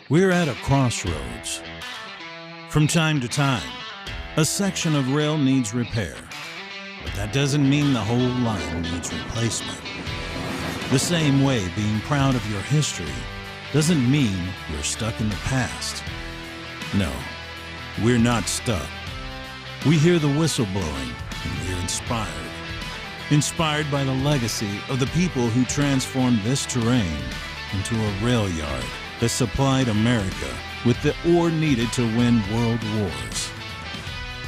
We're at a crossroads. From time to time, a section of rail needs repair, but that doesn't mean the whole line needs replacement. The same way being proud of your history doesn't mean you're stuck in the past. No, we're not stuck. We hear the whistle blowing and we're inspired. Inspired by the legacy of the people who transformed this terrain into a rail yard that supplied America with the ore needed to win world wars.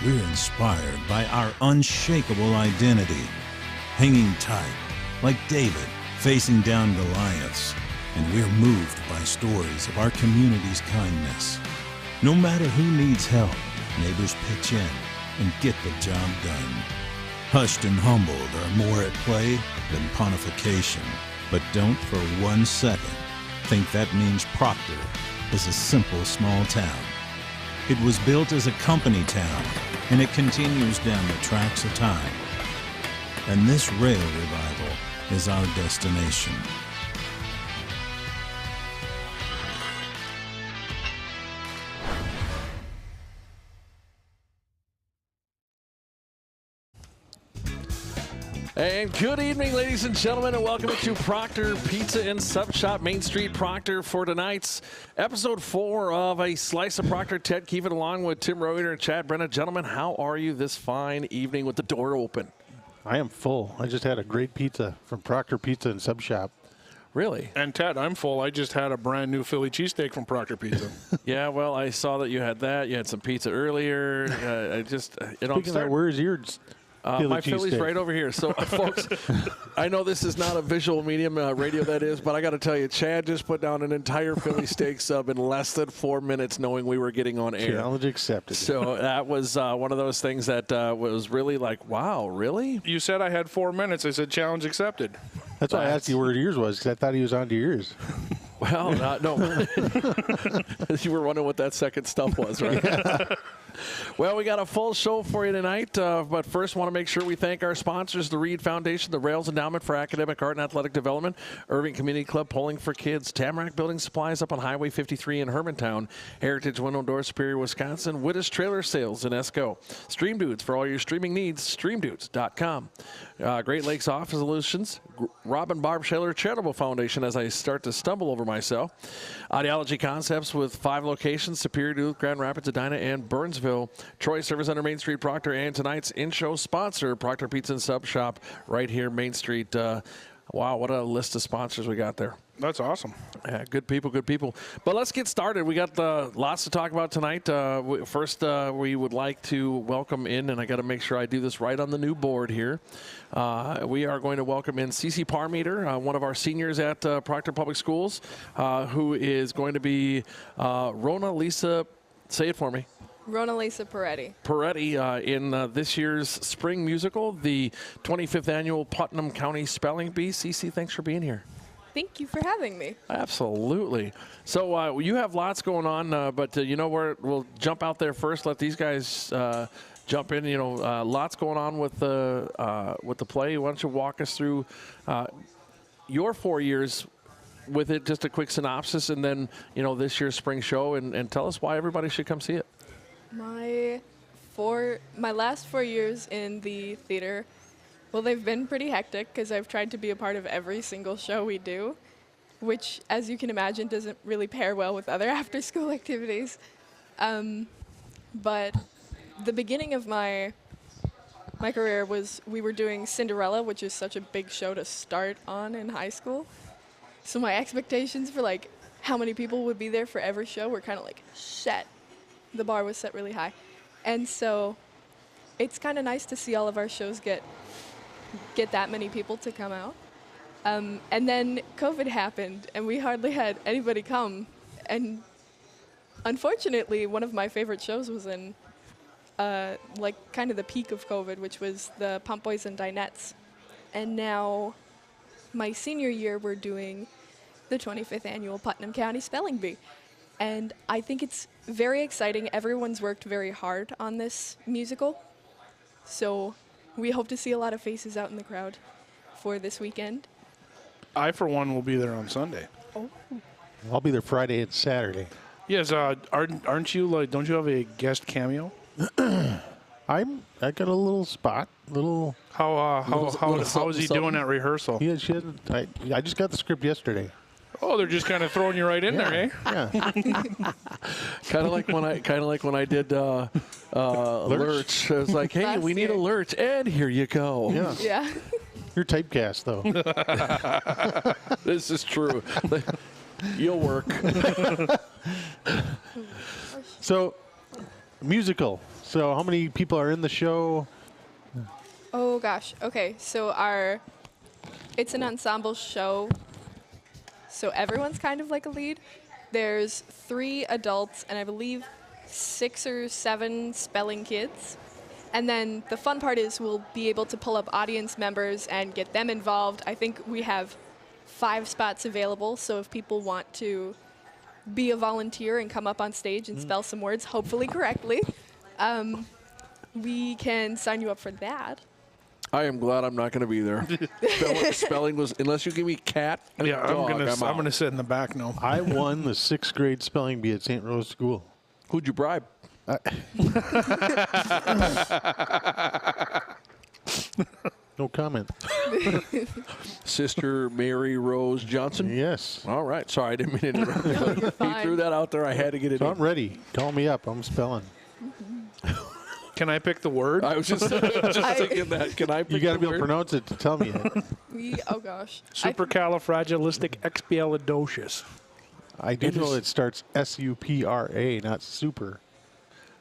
We're inspired by our unshakable identity, hanging tight like David facing down Goliaths, and we're moved by stories of our community's kindness. No matter who needs help, neighbors pitch in and get the job done. Hushed and humbled are more at play than pontification, but don't for 1 second think that means Proctor is a simple small town. It was built as a company town, and it continues down the tracks of time. And this rail revival is our destination. And good evening, ladies and gentlemen, and welcome to Proctor Pizza and Sub Shop, Main Street, Proctor, for tonight's episode 4 of A Slice of Proctor. Ted Keevan along with Tim Roeder and Chad Brenna. Gentlemen, how are you this fine evening with the door open? I am full. I just had a great pizza from Proctor Pizza and Sub Shop. Really? And Ted, I'm full. I just had a brand new Philly cheesesteak from Proctor Pizza. Yeah, well, I saw that you had that. You had some pizza earlier. Speaking of that, where's yours? My Philly's right over here. So, folks, I know this is not a visual medium, radio that is, but I got to tell you, Chad just put down an entire Philly steak sub in less than 4 minutes knowing we were getting on air. Challenge accepted. So that was one of those things that was really like, wow, really? You said I had 4 minutes. I said challenge accepted. That's why I asked you where yours was, because I thought he was on to yours. Well, no. You were wondering what that second stuff was, right? Yeah. Well, we got a full show for you tonight, but first want to make sure we thank our sponsors, the Reed Foundation, the Rails Endowment for Academic Art and Athletic Development, Irving Community Club, Polling for Kids, Tamarack Building Supplies up on Highway 53 in Hermantown, Heritage Window Door, Superior, Wisconsin, Wittes Trailer Sales in Esco, Stream Dudes for all your streaming needs, streamdudes.com. Great Lakes Office Solutions, Robin Barb Scheller Charitable Foundation, as I start to stumble over myself, Audiology Concepts with 5 locations, Superior, Duluth, Grand Rapids, Edina, and Burnsville, Troy Service Center, Main Street, Proctor, and tonight's in-show sponsor, Proctor Pizza and Sub Shop, right here, Main Street. Wow, what a list of sponsors we got there. That's awesome. Yeah, good people, good people. But let's get started. We got lots to talk about tonight. First, we would like to welcome in, and I got to make sure I do this right on the new board here. We are going to welcome in Cece Parmeter, one of our seniors at Proctor Public Schools, who is going to be Rona Lisa, say it for me. Rona Lisa Peretti. Peretti in this year's spring musical, the 25th annual Putnam County Spelling Bee. Cece, thanks for being here. Thank you for having me. Absolutely. So you have lots going on, but you know where we'll jump out there first. Let these guys jump in. You know, lots going on with the play. Why don't you walk us through your 4 years with it? Just a quick synopsis, and then this year's spring show, and tell us why everybody should come see it. My last 4 years in the theater, well, they've been pretty hectic because I've tried to be a part of every single show we do, which, as you can imagine, doesn't really pair well with other after-school activities. But the beginning of my career was we were doing Cinderella, which is such a big show to start on in high school. So my expectations for like how many people would be there for every show were kind of like set. The bar was set really high. And so it's kind of nice to see all of our shows get that many people to come out. And then COVID happened, and we hardly had anybody come. And unfortunately, one of my favorite shows was in like kind of the peak of COVID, which was the Pump Boys and Dinettes. And now my senior year, we're doing the 25th annual Putnam County Spelling Bee. And I think it's very exciting. Everyone's worked very hard on this musical. So we hope to see a lot of faces out in the crowd for this weekend. I, for one, will be there on Sunday. Oh. I'll be there Friday and Saturday. Yes, aren't you like? Don't you have a guest cameo? I got a little spot, How is he doing at rehearsal? She hasn't. I just got the script yesterday. Oh, they're just kind of throwing you right in there, eh? Yeah. Kind of like when I did Lurch. I was like, hey, Last we need year. a Lurch, and here you go. Yeah. Yeah. You're typecast though. This is true. You'll work. So, musical. So, how many people are in the show? Oh gosh. Okay. So it's an ensemble show. So everyone's kind of like a lead. There's 3 adults and I believe 6 or 7 spelling kids. And then the fun part is we'll be able to pull up audience members and get them involved. I think we have 5 spots available. So if people want to be a volunteer and come up on stage and spell some words, hopefully correctly, we can sign you up for that. I am glad I'm not going to be there. Spelling was, unless you give me cat and Yeah, dog, I'm out. gonna sit in the back now. I won the 6th grade spelling bee at St. Rose School. Who'd you bribe? No comment. Sister Mary Rose Johnson? Yes. All right. Sorry, I didn't mean to interrupt. You're He fine. threw that out there. I had to get it So in. I'm ready. Call me up. I'm spelling. Can I pick the word? I was just thinking that. Can I pick You got to the be able to word? pronounce it to tell me it. Oh gosh. Supercalifragilisticexpialidocious. I do It know is- it starts S-U-P-R-A, not super.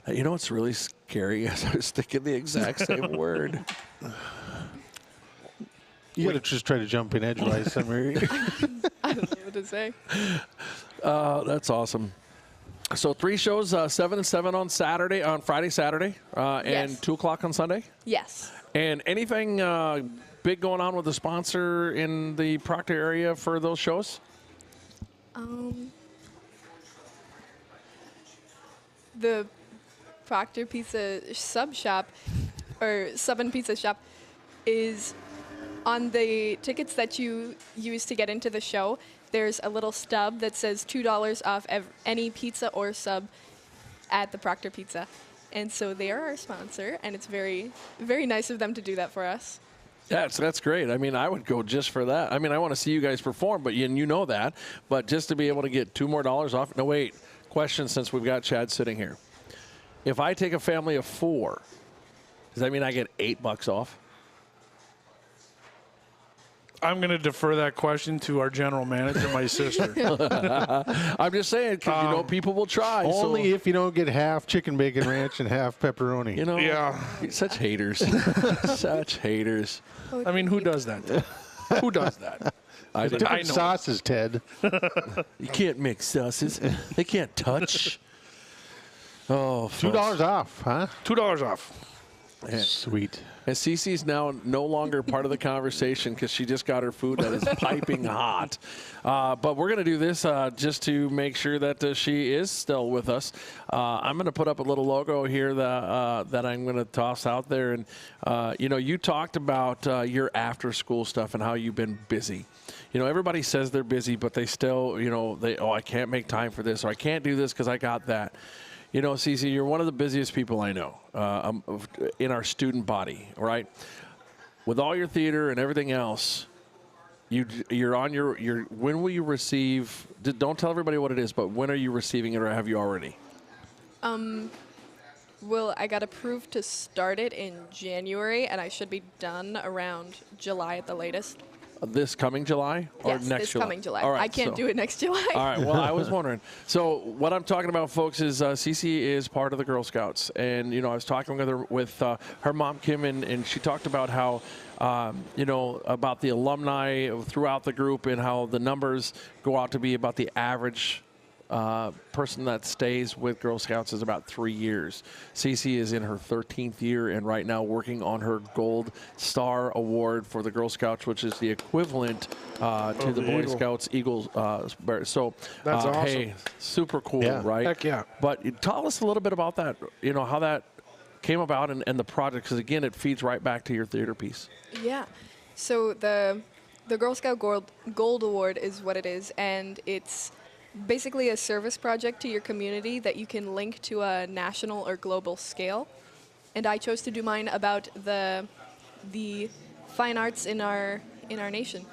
You know what's really scary? I was thinking the exact same word. You got to just try to jump in edgewise somewhere. I don't know what to say. That's awesome. So 3 shows, 7 and 7 on Friday, Saturday, and Yes. 2 o'clock on Sunday. Yes. And anything big going on with the sponsor in the Proctor area for those shows? The Proctor Pizza sub shop, or sub and pizza shop, is on the tickets that you use to get into the show. There's a little stub that says $2 off any pizza or sub at the Proctor Pizza. And so they are our sponsor, and it's very, very nice of them to do that for us. Yeah, that's great. I mean, I would go just for that. I mean, I want to see you guys perform, but you know that. But just to be able to get $2 more off. No, wait. Question, since we've got Chad sitting here. If I take a family of 4, does that mean I get $8 off? I'm going to defer that question to our general manager, my sister. I'm just saying, because, you know, people will try. Only so, if you don't get half chicken bacon ranch and half pepperoni. you know, Yeah. such haters. Such haters. I mean, who does that? Who does that? I do. Different know. sauces, Ted. You can't mix sauces. They can't touch. Oh, $2 off, huh? $2 off. Sweet. And Cece's now no longer part of the conversation because she just got her food that is piping hot. But we're going to do this just to make sure that she is still with us. I'm going to put up a little logo here that I'm going to toss out there. And, you know, you talked about your after-school stuff and how you've been busy. You know, everybody says they're busy, but they still, you know, I can't make time for this, or I can't do this because I got that. You know, Cece, you're one of the busiest people I know in our student body, right? With all your theater and everything else, you're on your when will you receive, don't tell everybody what it is, but when are you receiving it, or have you already? Well, I got approved to start it in January, and I should be done around July at the latest. This coming July or Yes, next this July? coming July. All right, I can't so- do it next July. All right. Well, I was wondering. So what I'm talking about, folks, is Cece is part of the Girl Scouts, and you know, I was talking with her mom Kim, and she talked about how you know, about the alumni throughout the group and how the numbers go out to be about the average person that stays with Girl Scouts is about 3 years. Cece is in her 13th year and right now working on her Gold Star Award for the Girl Scouts, which is the equivalent to the Boy Eagle. Scouts Eagles. So That's awesome. Hey, super cool, Yeah. right? Heck yeah. But tell us a little bit about that, you know, how that came about and the project, because again, it feeds right back to your theater piece. Yeah. So the Girl Scout Gold Award is what it is, and it's basically a service project to your community that you can link to a national or global scale. And I chose to do mine about the fine arts in our nation,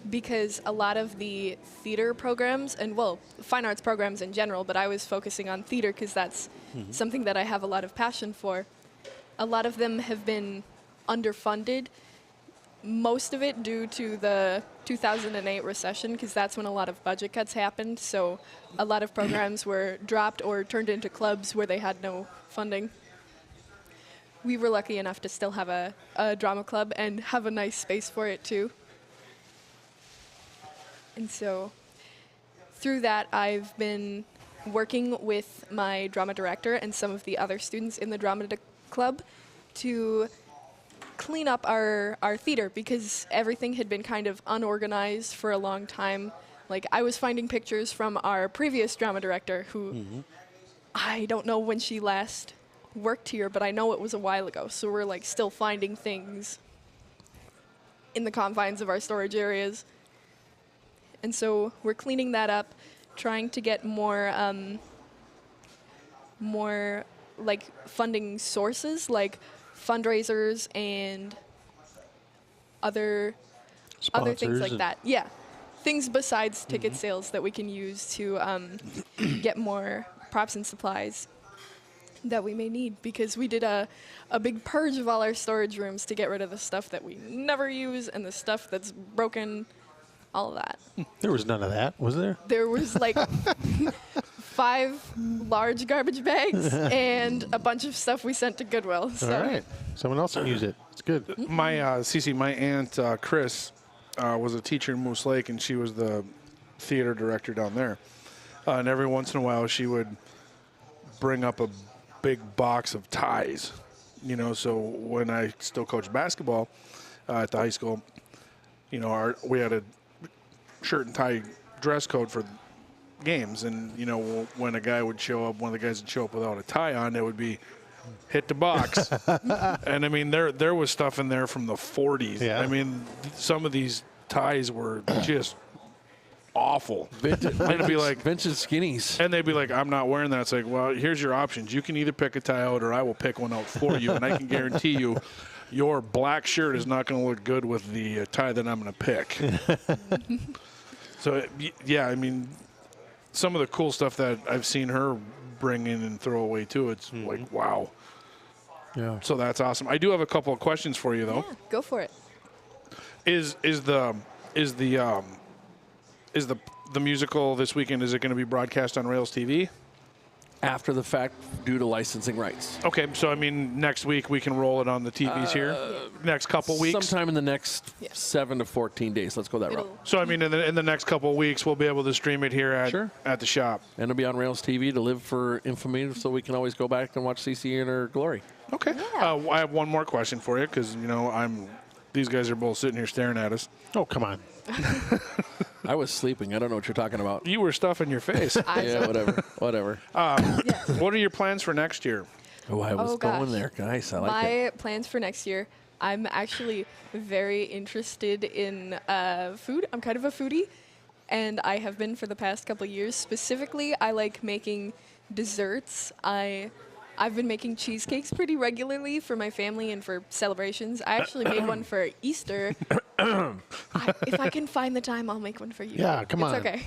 because a lot of the theater programs, and well, fine arts programs in general, but I was focusing on theater because that's something that I have a lot of passion for. A lot of them have been underfunded, most of it due to the 2008 recession, because that's when a lot of budget cuts happened. So a lot of programs were dropped or turned into clubs where they had no funding. We were lucky enough to still have a drama club and have a nice space for it too. And so through that, I've been working with my drama director and some of the other students in the drama club to clean up our theater, because everything had been kind of unorganized for a long time. Like, I was finding pictures from our previous drama director who I don't know when she last worked here, but I know it was a while ago. So we're like still finding things in the confines of our storage areas. And so we're cleaning that up, trying to get more like funding sources, like fundraisers and other things like that. Yeah, things besides ticket sales that we can use to get more props and supplies that we may need, because we did a big purge of all our storage rooms to get rid of the stuff that we never use and the stuff that's broken, all of that. There was none of that, was there? There was like 5 large garbage bags and a bunch of stuff we sent to Goodwill. So. All right. Someone else can use it. It's good. My Cece, my aunt Chris was a teacher in Moose Lake, and she was the theater director down there. And every once in a while, she would bring up a big box of ties. You know, so when I still coached basketball at the high school, you know, we had a shirt and tie dress code for games, and you know, when a guy would show up, one of the guys would show up without a tie on, it would be hit the box. And I mean, there was stuff in there from the 40s. Yeah. I mean, some of these ties were just awful. It'd be like vintage skinnies. And they'd be like, I'm not wearing that. It's like, well, here's your options. You can either pick a tie out, or I will pick one out for you, and I can guarantee you your black shirt is not going to look good with the tie that I'm going to pick. So, yeah, I mean, some of the cool stuff that I've seen her bring in and throw away, too, it's like, wow. Yeah. So that's awesome. I do have a couple of questions for you, though. Yeah, go for it. Is the musical this weekend, is it going to be broadcast on Rails TV? After the fact, due to licensing rights. Okay, so I mean, next week we can roll it on the TVs here. Next couple weeks. Sometime in the next 7 to 14 days. Let's go that route. So I mean, in the next couple of weeks, we'll be able to stream it here at the shop. And it'll be on Rails TV to live for infamy, so we can always go back and watch CC in her glory. Okay. Yeah. I have one more question for you, because you know these guys are both sitting here staring at us. Oh, come on. I was sleeping. I don't know what you're talking about. You were stuffing your face. Yeah, whatever. What are your plans for next year? Oh, I was gosh. going there, guys. I like My it. plans for next year, I'm actually very interested in food. I'm kind of a foodie, and I have been for the past couple years. Specifically, I like making desserts. I've been making cheesecakes pretty regularly for my family and for celebrations. I actually made one for Easter. If I can find the time, I'll make one for you. Yeah, come on. It's okay.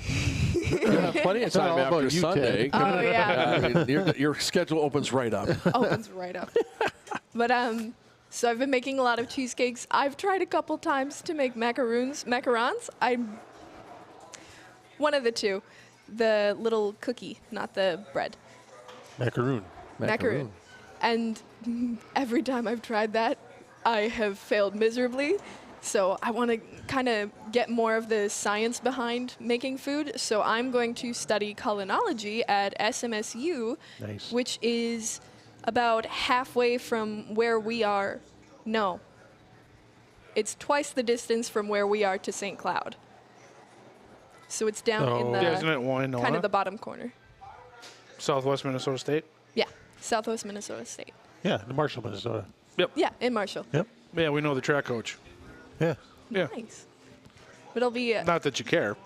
Plenty of It's not time all after about you, Sunday. Ted. Oh, yeah. Your schedule opens right up. Opens right up. But so I've been making a lot of cheesecakes. I've tried a couple times to make macarons. I'm one of the two. The little cookie, not the bread. Macaroon. Macaroon. And every time I've tried that, I have failed miserably. So I want to kind of get more of the science behind making food. So I'm going to study culinology at SMSU, Nice. which is about halfway from where we are. No. It's twice the distance from where we are to St. Cloud. So it's down in Oh. Yeah, isn't it kind of Winoa? the bottom corner. Southwest Minnesota State? Yeah, Southwest Minnesota State. Yeah, the Marshall, Minnesota. Yeah, in Marshall. Yep. Yeah, we know the track coach. Yeah. Yeah. Nice. But I'll be Not that you care.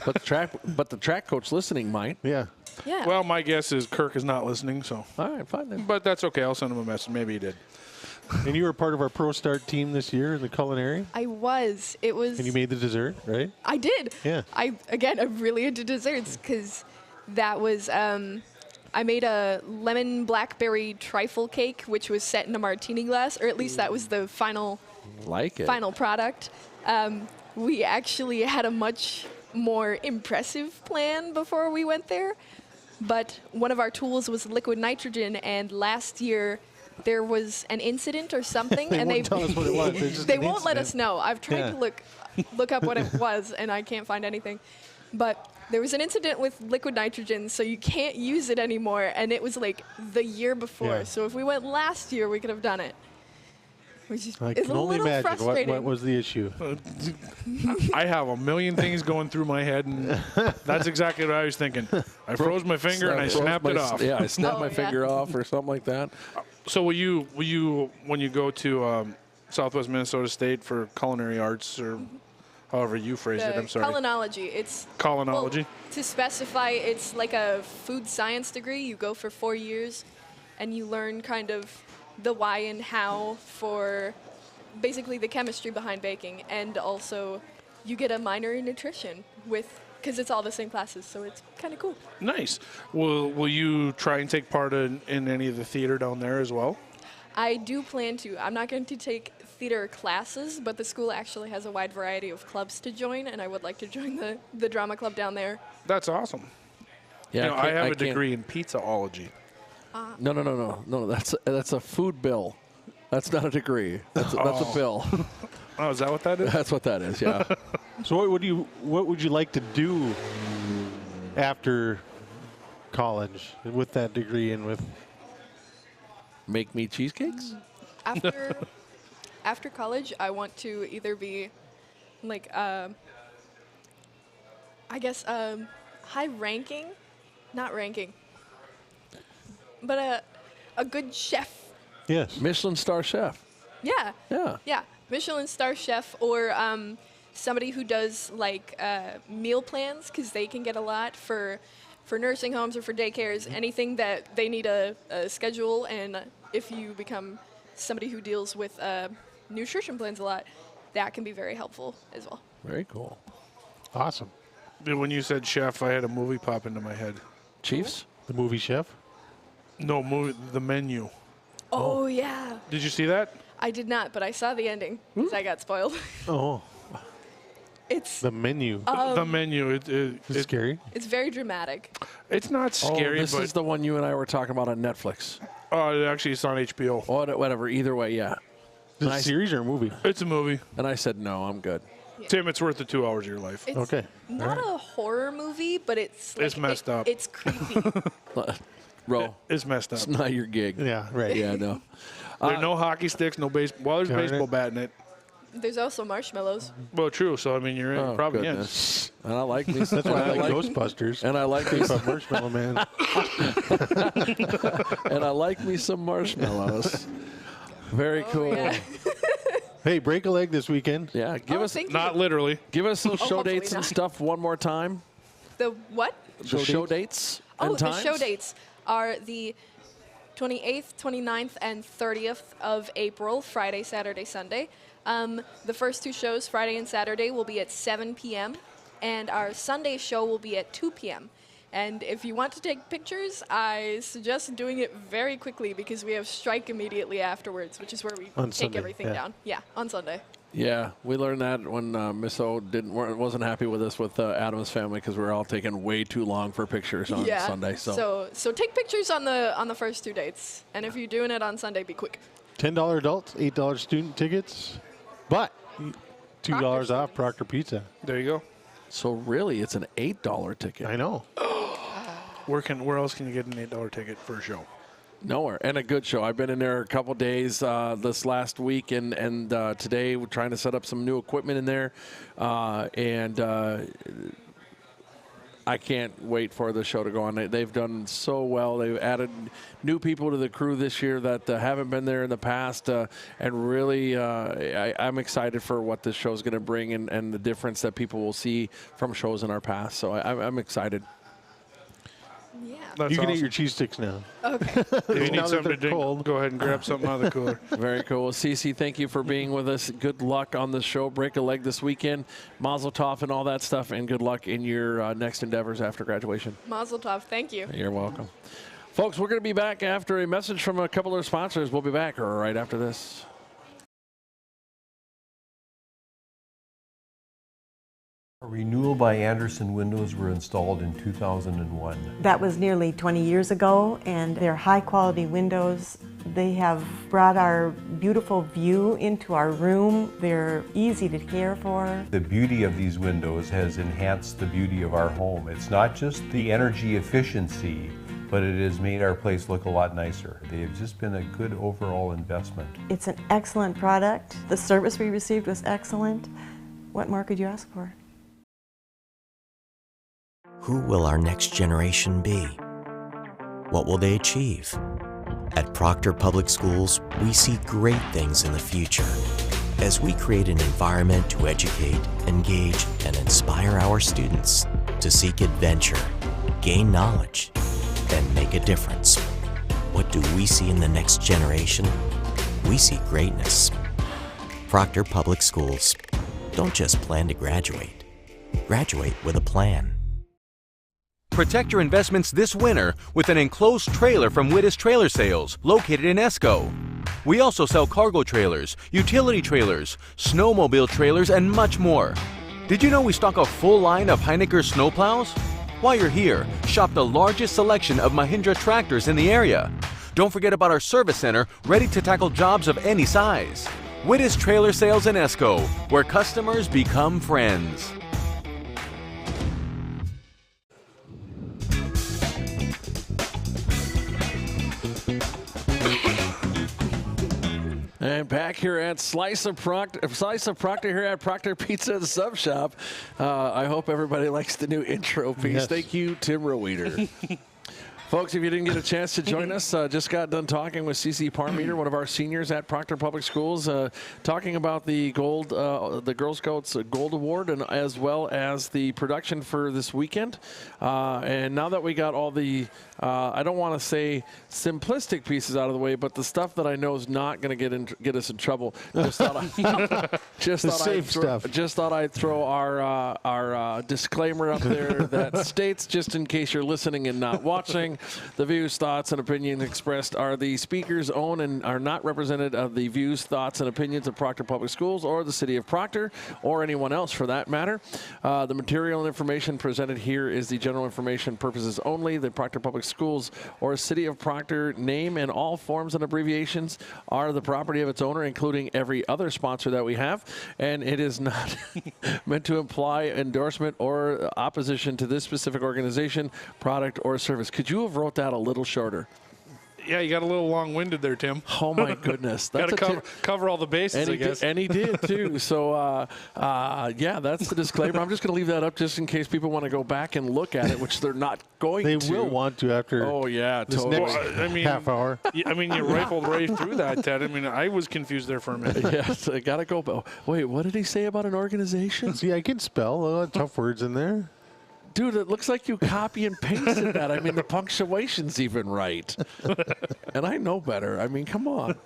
But the track coach listening might. Yeah. yeah. Well, my guess is Kirk is not listening, so. All right, fine then. But that's okay. I'll send him a message. Maybe he did. And you were part of our Pro Start team this year in the culinary, I was. It was. and you made the dessert, right? I did. Yeah. I'm really into desserts because that was. I made a lemon blackberry trifle cake, which was set in a martini glass, or at least that was the final product. We actually had a much more impressive plan before we went there, but one of our tools was liquid nitrogen, and last year there was an incident or something, They and won't tell us what it was. There's just they an won't let incident. us know. I've tried to look up what it was, and I can't find anything. But there was an incident with liquid nitrogen, so you can't use it anymore, and it was like the year before. Yeah. So if we went last year, we could have done it. Which is, I is can a only little imagine frustrating. what was the issue. I have a million things going through my head, and that's exactly what I was thinking. I froze my finger and I snapped it off. Yeah, I snapped Oh, my yeah. finger off or something like that. So will you when you go to Southwest Minnesota State for culinary arts, or however you phrase it, I'm sorry, Culinology. It's culinology? well, to specify, it's like a food science degree. You go for 4 years, and you learn kind of the why and how for basically the chemistry behind baking, and also you get a minor in nutrition because it's all the same classes, so it's kind of cool. Nice. Will you try and take part in any of the theater down there as well? I do plan to. I'm not going to take theater classes, but the school actually has a wide variety of clubs to join, and I would like to join the drama club down there. That's awesome. Yeah, You know, I have a can't- degree in pizzaology. No. That's a food bill. That's not a degree. That's a bill. Oh, is that what that is? That's what that is. Yeah. So what would you like to do after college with that degree and with? Make me cheesecakes. After college, I want to either be like high ranking, not ranking, but a good chef. Yes. Michelin star chef. Yeah. Yeah. Yeah, Michelin star chef, or somebody who does like meal plans, because they can get a lot for nursing homes or for daycares, anything that they need a schedule. And if you become somebody who deals with nutrition plans a lot, that can be very helpful as well. Very cool. Awesome. When you said chef, I had a movie pop into my head. Chiefs. The movie Chef. No, The Menu. Oh yeah, Did you see that? I did not, but I saw the ending because I got spoiled. Oh, It's the menu. The Menu. Is it scary? it's very dramatic. It's not scary, this but is the one you and I were talking about on Netflix. actually, it's on HBO. Whatever. Either way, yeah. Is it a Nice. series or a movie? It's a movie. And I said no, I'm good. Tim, it's worth the 2 hours of your life. It's Okay. not a horror movie, but it's like, It's messed up. It's creepy. Bro, It's messed up. it's not your gig. Yeah. Right. Yeah, no. There are no hockey sticks, no baseball. Well, there's a Darn baseball it. bat in it. There's also marshmallows. Well, true. So I mean, you're in. Oh, Probably goodness. And I like me. That's why I like Ghostbusters. And I like me But some, Marshmallow Man. and I like me some marshmallows. Very cool. yeah. Hey, break a leg this weekend. Yeah, give Oh, us thank Not you. literally. give us those show hopefully dates and not. stuff one more time. The what? The show dates and Oh, the times. show dates are the 28th, 29th, and 30th of April, Friday, Saturday, Sunday. The first two shows, Friday and Saturday, will be at 7 p.m., and our Sunday show will be at 2 p.m. And if you want to take pictures, I suggest doing it very quickly because we have strike immediately afterwards, which is where we On take Sunday, everything yeah. down. Yeah, on Sunday. Yeah, we learned that when Miss O wasn't happy with us with Adam's family because we were all taking way too long for pictures on yeah. Sunday. So So take pictures on the first two dates, and if you're doing it on Sunday, be quick. $10 adults, $8 student tickets, but $2 off Proctor Pizza. There you go. so really, it's an $8 ticket. I know. Where else can you get an $8 ticket for a show? Nowhere. And a good show. I've been in there a couple days this last week, and today we're trying to set up some new equipment in there. I can't wait for the show to go on. They've done so well. They've added new people to the crew this year that haven't been there in the past, and really, I'm excited for what this show is going to bring and the difference that people will see from shows in our past. So I'm excited. Yeah. That's You can awesome. eat your cheese sticks now. Okay. If you Now need that something to they're drink, cold. go ahead and grab something out of the cooler. Very cool. Well, Cece, thank you for being with us. Good luck on the show. Break a leg this weekend. Mazel tov and all that stuff, and good luck in your next endeavors after graduation. Mazel tov. Thank you. You're welcome. Folks, we're going to be back after a message from a couple of our sponsors. We'll be back right after this. A renewal by Anderson windows were installed in 2001. That was nearly 20 years ago, and they're high-quality windows. They have brought our beautiful view into our room. They're easy to care for. The beauty of these windows has enhanced the beauty of our home. It's not just the energy efficiency, but it has made our place look a lot nicer. They've just been a good overall investment. It's an excellent product. The service we received was excellent. What more could you ask for? Who will our next generation be? What will they achieve? At Proctor Public Schools, we see great things in the future as we create an environment to educate, engage, and inspire our students to seek adventure, gain knowledge, and make a difference. What do we see in the next generation? We see greatness. Proctor Public Schools. Don't just plan to graduate. Graduate with a plan. Protect your investments this winter with an enclosed trailer from Wittes Trailer Sales, located in Esco. We also sell cargo trailers, utility trailers, snowmobile trailers, and much more. Did you know we stock a full line of Heinecker snowplows? While you're here, shop the largest selection of Mahindra tractors in the area. Don't forget about our service center, ready to tackle jobs of any size. Wittes Trailer Sales in Esco, where customers become friends. And back here at Slice of Proctor here at Proctor Pizza and Sub Shop. I hope everybody likes the new intro piece. Yes. Thank you, Tim Roweeder. Folks, if you didn't get a chance to join us, just got done talking with CC Parmeter, one of our seniors at Proctor Public Schools, talking about the the Girl Scouts Gold Award, and as well as the production for this weekend. And now that we got all the, I don't want to say simplistic pieces out of the way, but the stuff that I know is not going to get us in trouble. Just thought I'd throw our disclaimer up there that states, just in case you're listening and not watching, the views, thoughts, and opinions expressed are the speaker's own and are not representative of the views, thoughts, and opinions of Proctor Public Schools or the City of Proctor or anyone else for that matter. The material and information presented here is the general information purposes only. The Proctor Public Schools or City of Proctor name and all forms and abbreviations are the property of its owner, including every other sponsor that we have, and it is not meant to imply endorsement or opposition to this specific organization, product, or service. Could you have wrote that a little shorter? Yeah, you got a little long-winded there, Tim. Oh, my goodness. Got to cover all the bases, I guess. And he did, too. So, yeah, that's the disclaimer. I'm just going to leave that up just in case people want to go back and look at it, which they're not going to. They will want to after this totally. next half hour. I mean, you rifled right through that, Ted. I mean, I was confused there for a minute. Yes, I got to go. Wait, what did he say about an organization? See, I can spell. A lot of tough words in there. Dude, it looks like you copy and pasted that. I mean, the punctuation's even right. And I know better. I mean, come on.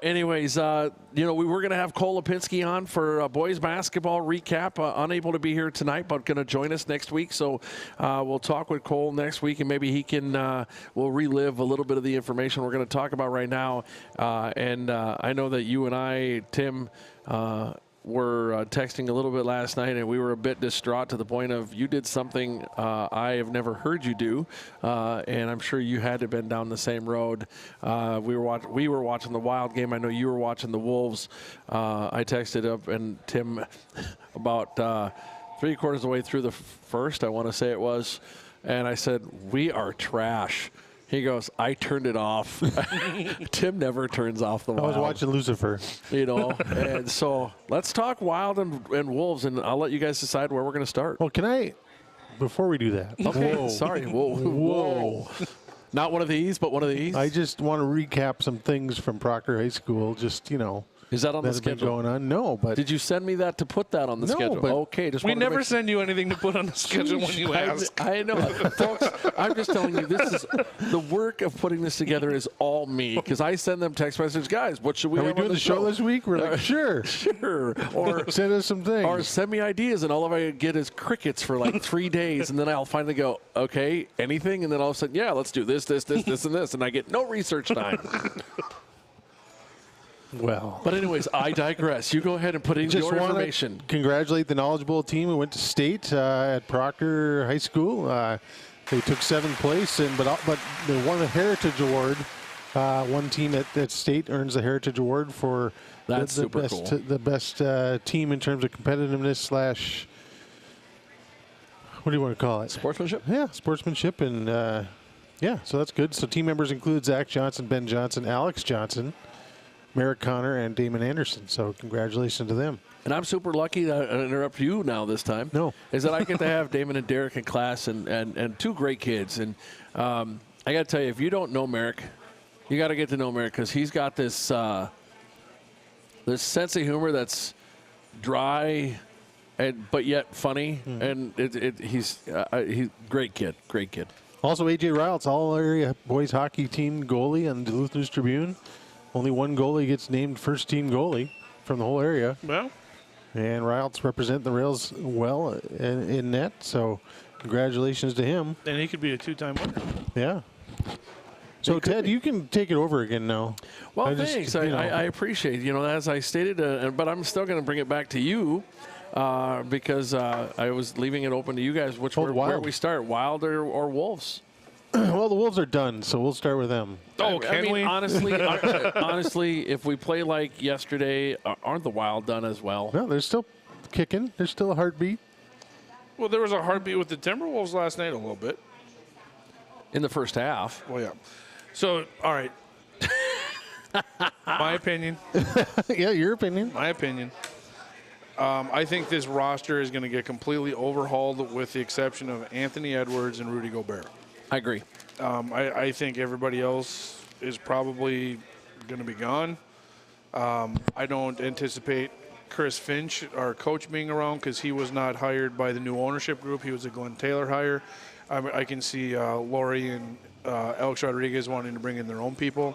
Anyways, we were going to have Cole Lipinski on for boys basketball recap. Unable to be here tonight, but going to join us next week. So we'll talk with Cole next week, and maybe he can, we'll relive a little bit of the information we're going to talk about right now. And I know that you and I, Tim, were texting a little bit last night, and we were a bit distraught to the point of you did something I have never heard you do, and I'm sure you had to have been down the same road. We were watching the Wild game. I know you were watching the Wolves. I texted up, and Tim, about 3/4 of the way through the first, I want to say it was, and I said, "We are trash." He goes, "I turned it off." Tim never turns off the Wild. I was watching Lucifer. And so let's talk Wild and Wolves, and I'll let you guys decide where we're going to start. Well, can I before we do that. Okay, Whoa. sorry. Whoa. Not one of these, but one of these? I just want to recap some things from Proctor High School. Just, Is that on the that have been schedule? going on. No, but Did you send me that to put that on the No, schedule? but Okay, just We wanted to never make send you anything to put on the schedule when you ask. I know, folks. I'm just telling you, this is the work of putting this together is all me because I send them text messages, guys. What should we? are we have on doing the show this week? We're like, sure. Sure. Or Send us some things. or send me ideas, and all I get is crickets for like 3 days, and then I'll finally go, okay, anything, and then all of a sudden, yeah, let's do this, and this, and I get no research time. Well, But anyways, I digress. You go ahead and put in just your want information. to congratulate the knowledgeable team who went to state at Proctor High School. They took 7th place, but they won a Heritage Award. One team at state earns the Heritage Award for That's the super best, cool. the best team in terms of competitiveness / what do you want to call it? Sportsmanship? Yeah, sportsmanship, and yeah, so that's good. So team members include Zach Johnson, Ben Johnson, Alex Johnson, Merrick Connor, and Damon Anderson. So congratulations to them. And I'm super lucky that I interrupt you now this time. No. Is that I get to have Damon and Derek in class and two great kids. And I got to tell you, if you don't know Merrick, you got to get to know Merrick because he's got this this sense of humor that's dry but yet funny. And he's great kid. Great kid. Also, AJ Riles, all-area boys hockey team goalie on Duluth News Tribune. Only one goalie gets named first-team goalie from the whole area. Well, And Riles represent the Rails well in net, so congratulations to him. and he could be a 2-time winner. Yeah. So, Ted, you can take it over again now. Well, thanks. I appreciate it. As I stated, but I'm still going to bring it back to you because I was leaving it open to you guys. Where we start, Wild or Wolves? Well, the Wolves are done, so we'll start with them. Oh, I mean, we? honestly, if we play like yesterday, aren't the Wild done as well? No, they're still kicking. There's still a heartbeat. Well, there was a heartbeat with the Timberwolves last night a little bit. In the first half. Well, yeah. So, all right. My opinion. Yeah, your opinion. My opinion. I think this roster is going to get completely overhauled with the exception of Anthony Edwards and Rudy Gobert. I agree. I think everybody else is probably going to be gone. I don't anticipate Chris Finch, our coach, being around because he was not hired by the new ownership group. He was a Glenn Taylor hire. I can see Lori and Alex Rodriguez wanting to bring in their own people.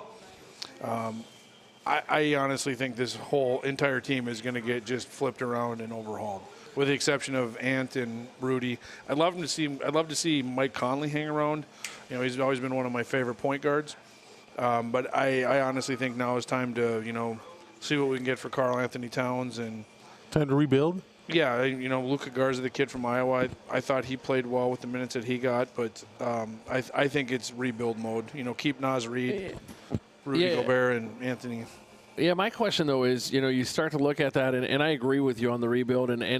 I honestly think this whole entire team is going to get just flipped around and overhauled, with the exception of Ant and Rudy. I'd love to see Mike Conley hang around. He's always been one of my favorite point guards. But I honestly think now is time to see what we can get for Karl Anthony Towns and Time to rebuild. yeah, Luka Garza, the kid from Iowa. I thought he played well with the minutes that he got, but I think it's rebuild mode. Keep Naz Reid, Rudy Gobert, and Anthony. Yeah, my question, though, is, you start to look at that, and I agree with you on the rebuild, and I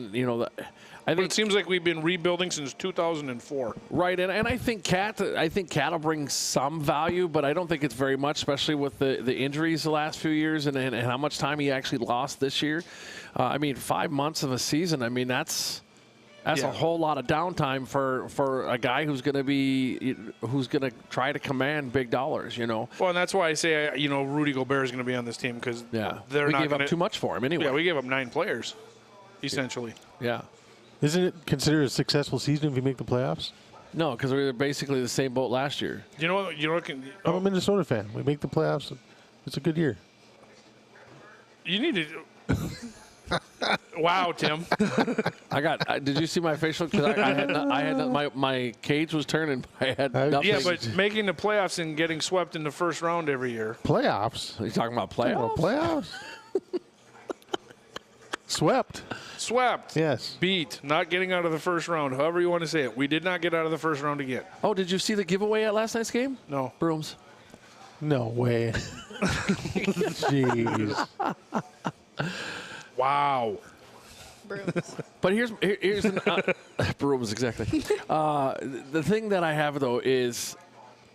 But think it seems like we've been rebuilding since 2004. right, and I think Cat will bring some value, but I don't think it's very much, especially with the injuries the last few years and how much time he actually lost this year. 5 months of a season. That's a whole lot of downtime for a guy who's going to try to command big dollars. Well, and that's why I say Rudy Gobert is going to be on this team because We they're not gave up too much for him anyway. Yeah, we gave up 9 players, essentially. Yeah. Isn't it considered a successful season if you make the playoffs? No, because we were basically the same boat last year. You know what? I'm a Minnesota fan. We make the playoffs. It's a good year. You need to. Wow, Tim. Did you see my facial? Because my cage was turning. I had nothing. Yeah, but making the playoffs and getting swept in the first round every year. Playoffs? Are you talking about playoffs? Playoffs? Swept. Yes. Beat. Not getting out of the first round. However you want to say it. We did not get out of the first round again. Oh, did you see the giveaway at last night's game? No. Brooms. No way. Jeez. Wow. Brooms. But here's brooms, exactly. The thing that I have, though, is,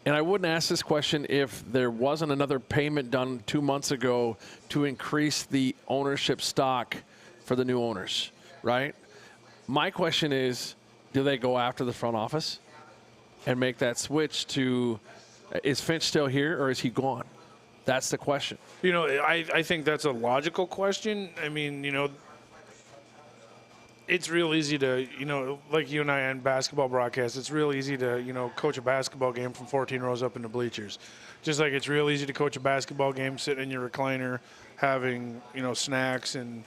and I wouldn't ask this question if there wasn't another payment done 2 months ago to increase the ownership stock for the new owners, right? My question is, do they go after the front office and make that switch to, is Finch still here or is he gone? That's the question. You know, I think that's a logical question. I mean, you know, it's real easy to, you know, like you and I on basketball broadcasts, it's real easy to, you know, coach a basketball game from 14 rows up in the bleachers. Just like it's real easy to coach a basketball game sitting in your recliner, having, you know, snacks and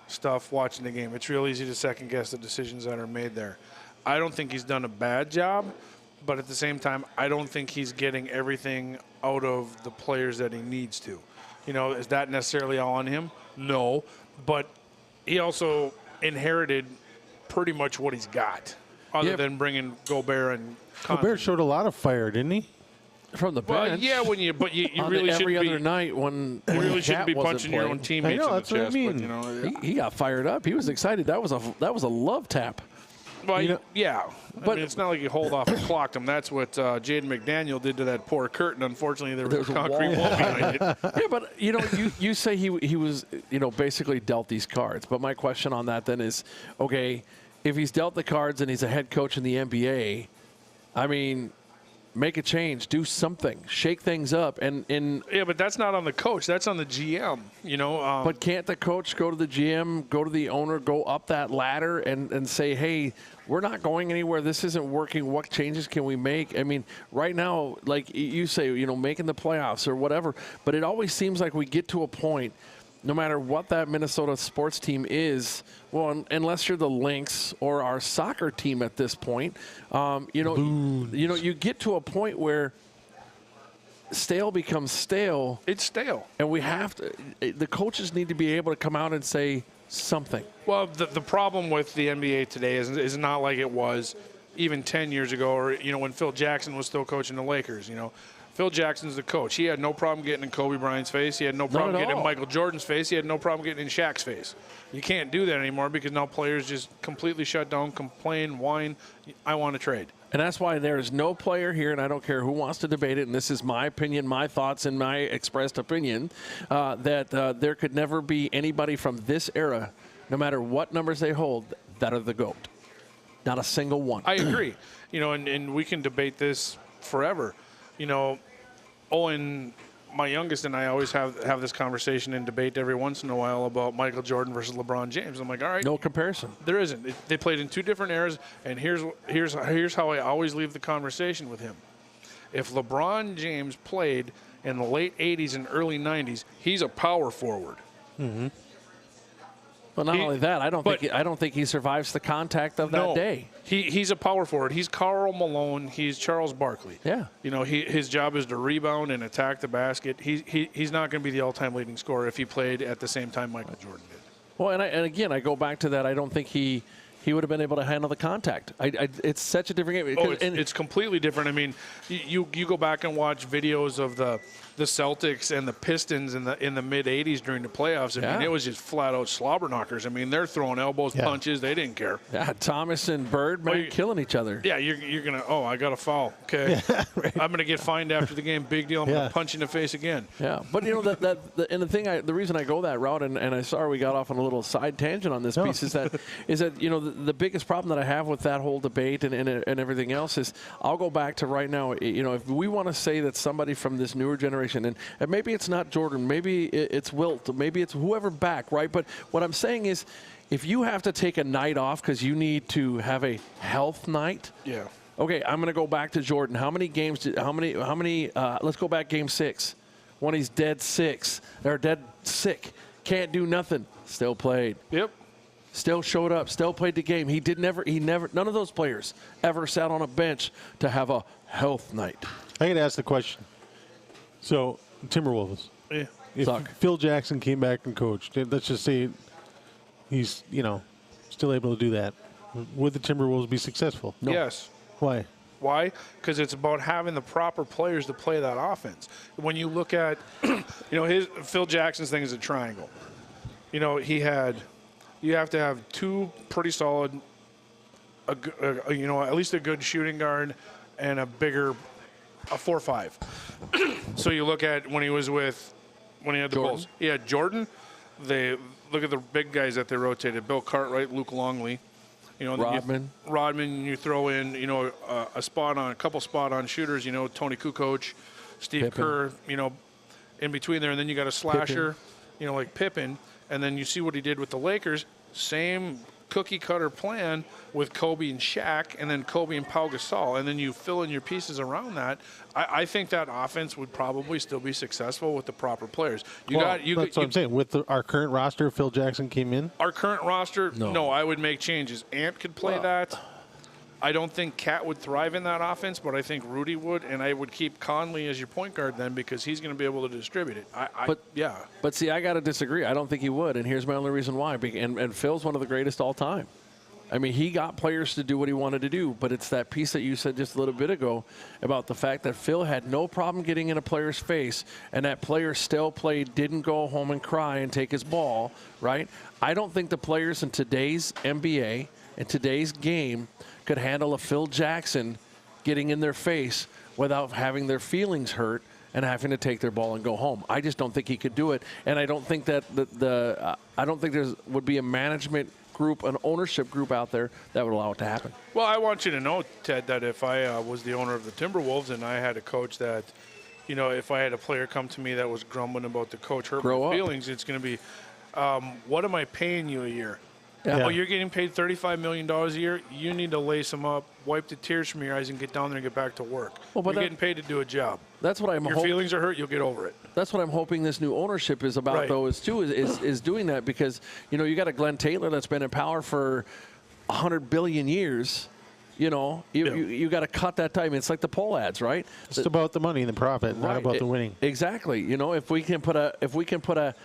stuff watching the game. It's real easy to second guess the decisions that are made there. I don't think he's done a bad job, but at the same time, I don't think he's getting everything out of the players that he needs to. You know, is that necessarily all on him? No, but he also inherited pretty much what he's got, other than bringing Gobert and Conley. Gobert showed a lot of fire, didn't he? From the bench. Well, yeah, but you really shouldn't every be. other night when You really Cat shouldn't be wasn't punching your own playing. teammates I know, in the that's what I chest. mean. But, you know, He got fired up. He was excited. That was a love tap. well, You know- yeah. but- I mean, it's not like you hold off and clocked him. That's what Jaden McDaniel did to that poor curtain. Unfortunately, there was a concrete wall behind it. Yeah, but you know, you say he was, you know, basically dealt these cards. But my question on that then is, okay, if he's dealt the cards and he's a head coach in the NBA, I mean, make a change, do something, shake things up, and Yeah, but that's not on the coach. That's on the GM. You know. but can't the coach go to the GM, go to the owner, go up that ladder and say, hey, we're not going anywhere. This isn't working. What changes can we make? I mean, right now, like you say, you know, making the playoffs or whatever, but it always seems like we get to a point, no matter what that Minnesota sports team is, well, unless you're the Lynx or our soccer team at this point, you know, you get to a point where stale becomes stale. it's stale. And we have to, the coaches need to be able to come out and say something. Well, the problem with the NBA today is not like it was even 10 years ago, or, you know, when Phil Jackson was still coaching the Lakers. You know, Phil Jackson's the coach. He had no problem getting in Kobe Bryant's face. He had no problem getting in Michael Jordan's face. He had no problem getting in Shaq's face. You can't do that anymore because now players just completely shut down, complain, whine. I want to trade. And that's why there is no player here, and I don't care who wants to debate it, and this is my opinion, my thoughts, and my expressed opinion, that there could never be anybody from this era, no matter what numbers they hold, that are the GOAT. Not a single one. I agree. You know, and we can debate this forever. You know, Owen, my youngest, and I always have this conversation and debate every once in a while about Michael Jordan versus LeBron James. I'm like, all right. No comparison. There isn't. They played in two different eras, and here's how I always leave the conversation with him. If LeBron James played in the late 80s and early 90s, he's a power forward. Mm-hmm. Well, not only that, I don't think he survives the contact of that day. He's a power forward. He's Karl Malone. He's Charles Barkley. Yeah. You know, his job is to rebound and attack the basket. He's not going to be the all-time leading scorer if he played at the same time Michael Jordan did. Well, and again, I go back to that. I don't think he would have been able to handle the contact. It's such a different game. Oh, it's completely different. I mean, you go back and watch videos of the Celtics and the Pistons in the mid '80s during the playoffs. I mean, it was just flat out slobber knockers. I mean, they're throwing elbows, punches. They didn't care. Yeah, Thomas and Bird, man, killing each other. Yeah, you're gonna. Oh, I got a foul. Okay, right. I'm gonna get fined after the game. Big deal. I'm gonna punch you in the face again. Yeah, but you know the reason I go that route, and I sorry we got off on a little side tangent on this piece is that you know the biggest problem that I have with that whole debate and everything else is I'll go back to right now. You know, if we want to say that somebody from this newer generation, and maybe it's not Jordan, maybe it's Wilt, maybe it's whoever back, right? But what I'm saying is, if you have to take a night off because you need to have a health night, okay, I'm going to go back to Jordan. How many games? Let's go back Game 6 when he's dead sick, can't do nothing, still played. Yep. Still showed up, still played the game. He never, none of those players ever sat on a bench to have a health night. I got to ask the question. So, Timberwolves. Yeah. If Phil Jackson came back and coached, let's just say he's, you know, still able to do that, would the Timberwolves be successful? No. Yes. Why? Why? Because it's about having the proper players to play that offense. When you look at, you know, Phil Jackson's thing is a triangle. You know, you have to have two pretty solid, you know, at least a good shooting guard and a 4-5. So you look at when he had the Bulls. He had Jordan. They look at the big guys that they rotated: Bill Cartwright, Luke Longley. You know, Rodman. You throw in, you know, a couple spot-on shooters. You know, Tony Kukoc, Steve Pippen. Kerr. You know, in between there, and then you got a slasher. You know, like Pippen, and then you see what he did with the Lakers. Same cookie-cutter plan with Kobe and Shaq, and then Kobe and Pau Gasol, and then you fill in your pieces around that. I think that offense would probably still be successful with the proper players. That's what I'm saying. With our current roster, Phil Jackson came in. Our current roster, no, I would make changes. Ant could play that. I don't think Cat would thrive in that offense, but I think Rudy would, and I would keep Conley as your point guard then because he's going to be able to distribute it. But see, I got to disagree. I don't think he would, and here's my only reason why. And Phil's one of the greatest all time. I mean, he got players to do what he wanted to do, but it's that piece that you said just a little bit ago about the fact that Phil had no problem getting in a player's face, and that player still played, didn't go home and cry and take his ball, right? I don't think the players in today's NBA and today's game could handle a Phil Jackson getting in their face without having their feelings hurt and having to take their ball and go home. I just don't think he could do it, and I don't think that I don't think there would be a management group, an ownership group out there that would allow it to happen. Well, I want you to know, Ted, that if I was the owner of the Timberwolves and I had a coach that, you know, if I had a player come to me that was grumbling about the coach hurt my feelings, it's going to be, what am I paying you a year? Yeah. Oh, you're getting paid $35 million a year. You need to lace them up, wipe the tears from your eyes, and get down there and get back to work. Well, you're getting paid to do a job. That's what I'm. Your feelings are hurt. You'll get over it. That's what I'm hoping this new ownership is about, though, is doing that because you got a Glenn Taylor that's been in power for 100 billion years. You got to cut that time. It's like the poll ads, right? It's about the money and the profit, not about the winning. Exactly. If we can put a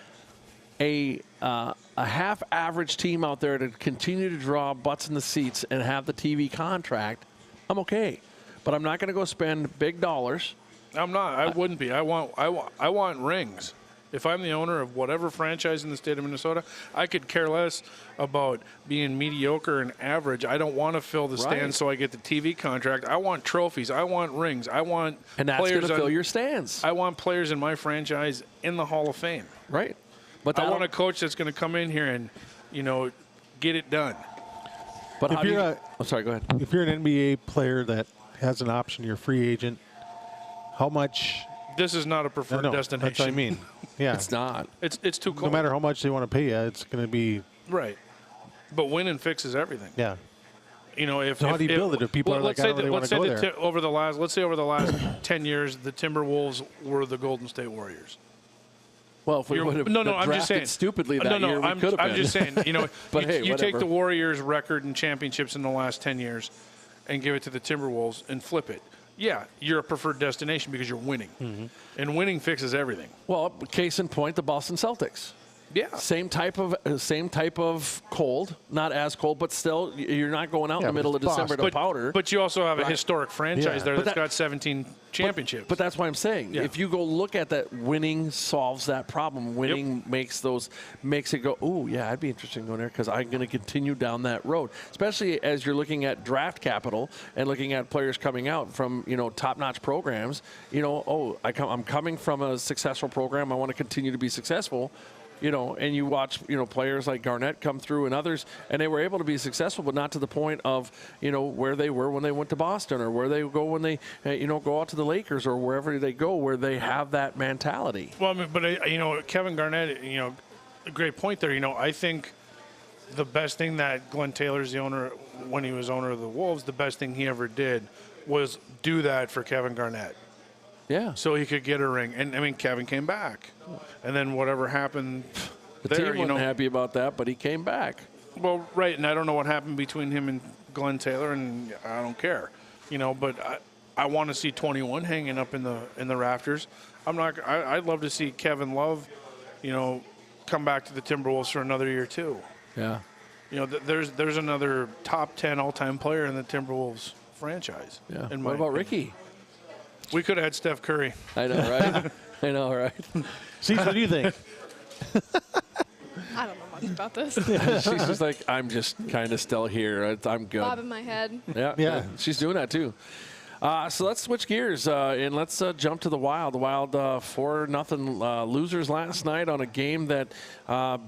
half-average team out there to continue to draw butts in the seats and have the TV contract, I'm okay. But I'm not going to go spend big dollars. I'm not. I wouldn't be. I want rings. If I'm the owner of whatever franchise in the state of Minnesota, I could care less about being mediocre and average. I don't want to fill the stands so I get the TV contract. I want trophies. I want rings. I want and that's going to fill your stands. I want players in my franchise in the Hall of Fame. Right. But I want a coach that's going to come in here and, get it done. But if you're sorry, go ahead. If you're an NBA player that has an option, you're a free agent, how much? This is not a preferred destination. That's what I mean. Yeah. It's not. It's too cold. No matter how much they want to pay you, it's going to be. Right. But winning fixes everything. Yeah. So how do you build it if people are like, I don't really want to go there? Let's say over the last 10 years, the Timberwolves were the Golden State Warriors. Well, if we would have I'm just saying stupidly that year, we could have been. I'm just saying, but you take the Warriors' record in championships in the last 10 years and give it to the Timberwolves and flip it. Yeah, you're a preferred destination because you're winning. Mm-hmm. And winning fixes everything. Well, case in point, the Boston Celtics. Yeah. Same type of cold, not as cold, but still, you're not going out in the middle of December to powder. But you also have a historic franchise there that's got 17 championships. But that's why I'm saying, if you go look at that, winning solves that problem. Winning makes it go, ooh, yeah, I'd be interested in going there because I'm going to continue down that road. Especially as you're looking at draft capital and looking at players coming out from, top-notch programs. I'm coming from a successful program. I want to continue to be successful. And you watch, players like Garnett come through and others, and they were able to be successful, but not to the point of, where they were when they went to Boston or where they go when they, go out to the Lakers or wherever they go where they have that mentality. Well, Kevin Garnett, a great point there. I think the best thing that Glenn Taylor's the owner, when he was owner of the Wolves, the best thing he ever did was do that for Kevin Garnett. Yeah. So he could get a ring. And, Kevin came back. And then whatever happened the team wasn't happy about that, but he came back. Well, right, and I don't know what happened between him and Glenn Taylor, and I don't care. But I want to see 21 hanging up in the rafters. I'd love to see Kevin Love, come back to the Timberwolves for another year too. Yeah. There's another top 10 all-time player in the Timberwolves franchise. Yeah. What about Ricky? We could have had Steph Curry. I know, right? I know, right? See, what do you think? I don't know much about this. She's just like, I'm just kind of still here. I'm good. Bob in my head. Yeah. She's doing that too. So let's switch gears and let's jump to the Wild. The Wild 4-0 losers last night on a game that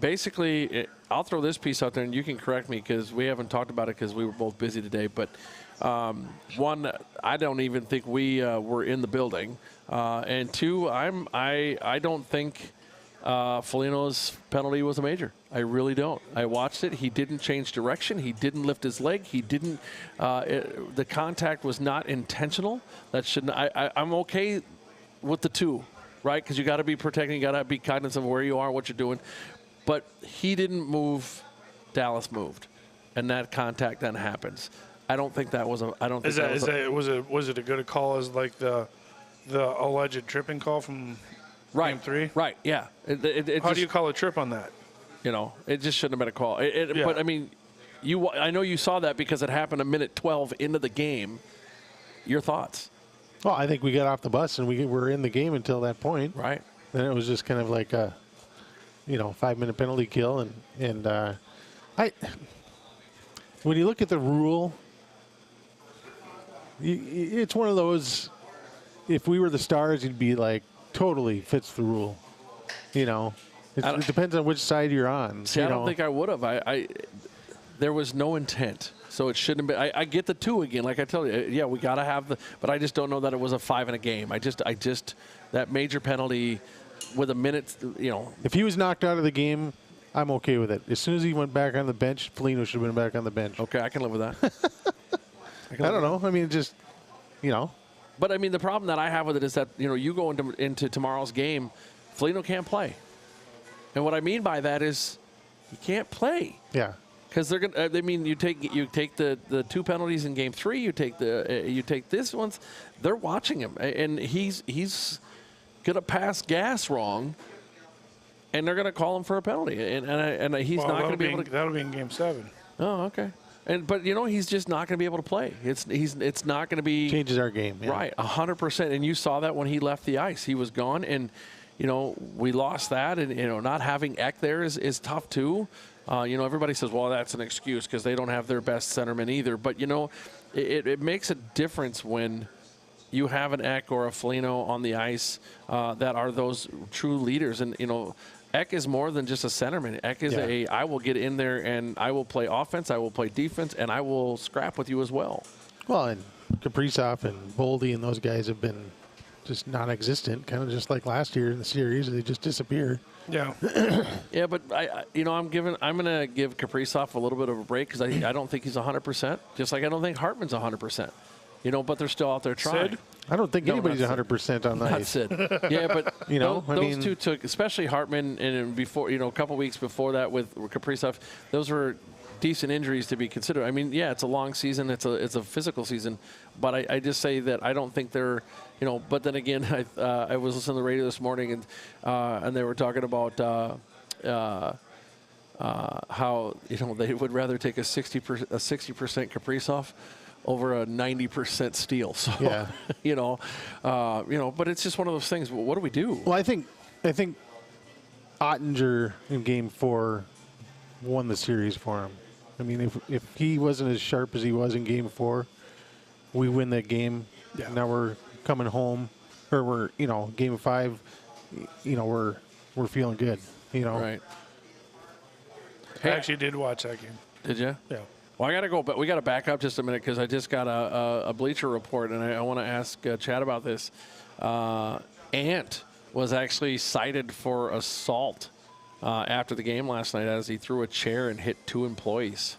basically, I'll throw this piece out there and you can correct me because we haven't talked about it because we were both busy today. But one, I don't even think we were in the building. And two, I don't think Foligno's penalty was a major. I really don't. I watched it. He didn't change direction. He didn't lift his leg. He didn't. The contact was not intentional. That shouldn't. I'm okay with the two, right? Because you got to be protecting. You got to be cognizant of where you are, what you're doing. But he didn't move. Dallas moved, and that contact then happens. I don't think that was a. I don't think was it a good call as like the alleged tripping call from Game 3? Right. Yeah. How do you call a trip on that? You know, it just shouldn't have been a call. Yeah. But I mean, I know you saw that because it happened a minute 12 into the game. Your thoughts? Well, I think we got off the bus and we were in the game until that point. Right. Then it was just kind of like a, 5-minute penalty kill, and when you look at the rule, it's one of those. If we were the Stars, you'd be like totally fits the rule. It depends on which side you're on. See, I don't think I would have. There was no intent, so it shouldn't have been. I get the two again. Like I tell you, yeah, we got to have the. But I just don't know that it was a 5 in a game. I just that major penalty with a minute. If he was knocked out of the game, I'm okay with it. As soon as he went back on the bench, Foligno should have been back on the bench. Okay, I can live with that. I don't know. I mean, just. But I mean, the problem that I have with it is that you go into tomorrow's game, Foligno can't play, and what I mean by that is he can't play. Yeah. Because they're gonna. I mean, you take the two penalties in Game 3. You take this ones. They're watching him, and he's gonna pass gas wrong, and they're gonna call him for a penalty, and he's not gonna be able to. That'll be in Game 7. Oh, okay. But he's just not going to be able to play. It's not going to be changes our game. Yeah. Right, 100%. And you saw that when he left the ice, he was gone, and we lost that. And not having Eck there is tough too. Everybody says, well, that's an excuse because they don't have their best centerman either. But it makes a difference when you have an Eck or a Foligno on the ice that are those true leaders, and Eck is more than just a centerman. Eck is I will get in there and I will play offense, I will play defense, and I will scrap with you as well. Well, and Kaprizov and Boldy and those guys have been just non-existent, kind of just like last year in the series. They just disappeared. Yeah. Yeah, but I'm going to give Kaprizov a little bit of a break because I don't think he's 100%, just like I don't think Hartman's 100%. But they're still out there trying. Sid? I don't think anybody's 100% on the ice. Not Sid. Yeah, but those two took, especially Hartman, and before a couple weeks before that with Kaprizov, those were decent injuries to be considered. I mean, yeah, it's a long season, it's a physical season, but I just say that I don't think they're, But then again, I was listening to the radio this morning, and they were talking about how they would rather take a 60% Kaprizov over a 90% steal. So, yeah. But it's just one of those things. What do we do? Well, I think Ottinger in Game 4 won the series for him. I mean, if he wasn't as sharp as he was in Game 4, we win that game. Yeah. Now we're coming home, or we're Game 5. We're feeling good. Right. I actually did watch that game. Did you? Yeah. Well, I got to go, but we got to back up just a minute because I just got a Bleacher Report, and I want to ask Chad about this. Ant was actually cited for assault after the game last night as he threw a chair and hit 2 employees.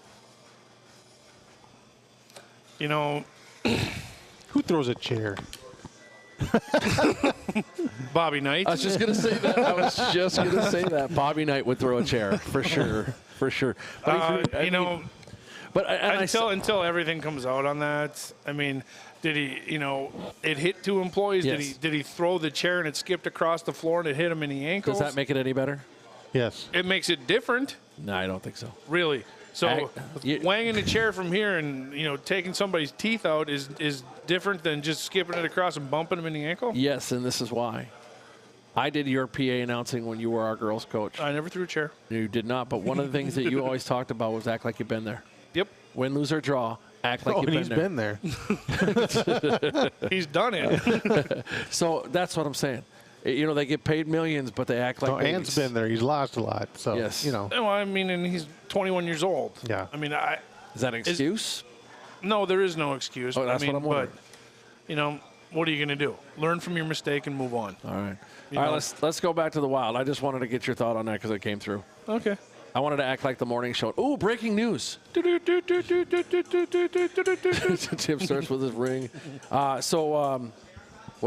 Who throws a chair? Bobby Knight. I was just going to say that. Bobby Knight would throw a chair for sure. For sure. But But until everything comes out on that, I mean, did he? It hit 2 employees. Yes. Did he throw the chair and it skipped across the floor and it hit him in the ankles? Does that make it any better? Yes. It makes it different. No, I don't think so. Really? So wanging the chair from here and taking somebody's teeth out is different than just skipping it across and bumping him in the ankle? Yes, and this is why. I did your PA announcing when you were our girls' coach. I never threw a chair. You did not, but one of the things that you always talked about was act like you've been there. Yep. Win, lose, or draw, Act like Oh, you've and he's been there. He's done it. So that's what I'm saying. You know, they get paid millions, but they act like babies. Ant's been there. He's lost a lot. So, Yes. you know. No, I mean, and he's 21 years old. Yeah. I mean, Is that an excuse? no, there is no excuse. Oh, that's I mean, what I'm wondering. But, you know, what are you going to do? Learn from your mistake and move on. All right. You All right, know. let's go back to the Wild. I just wanted to get your thought on that because it came through. Okay. I wanted to act like the morning show. Ooh, breaking news. Tim starts with his ring. What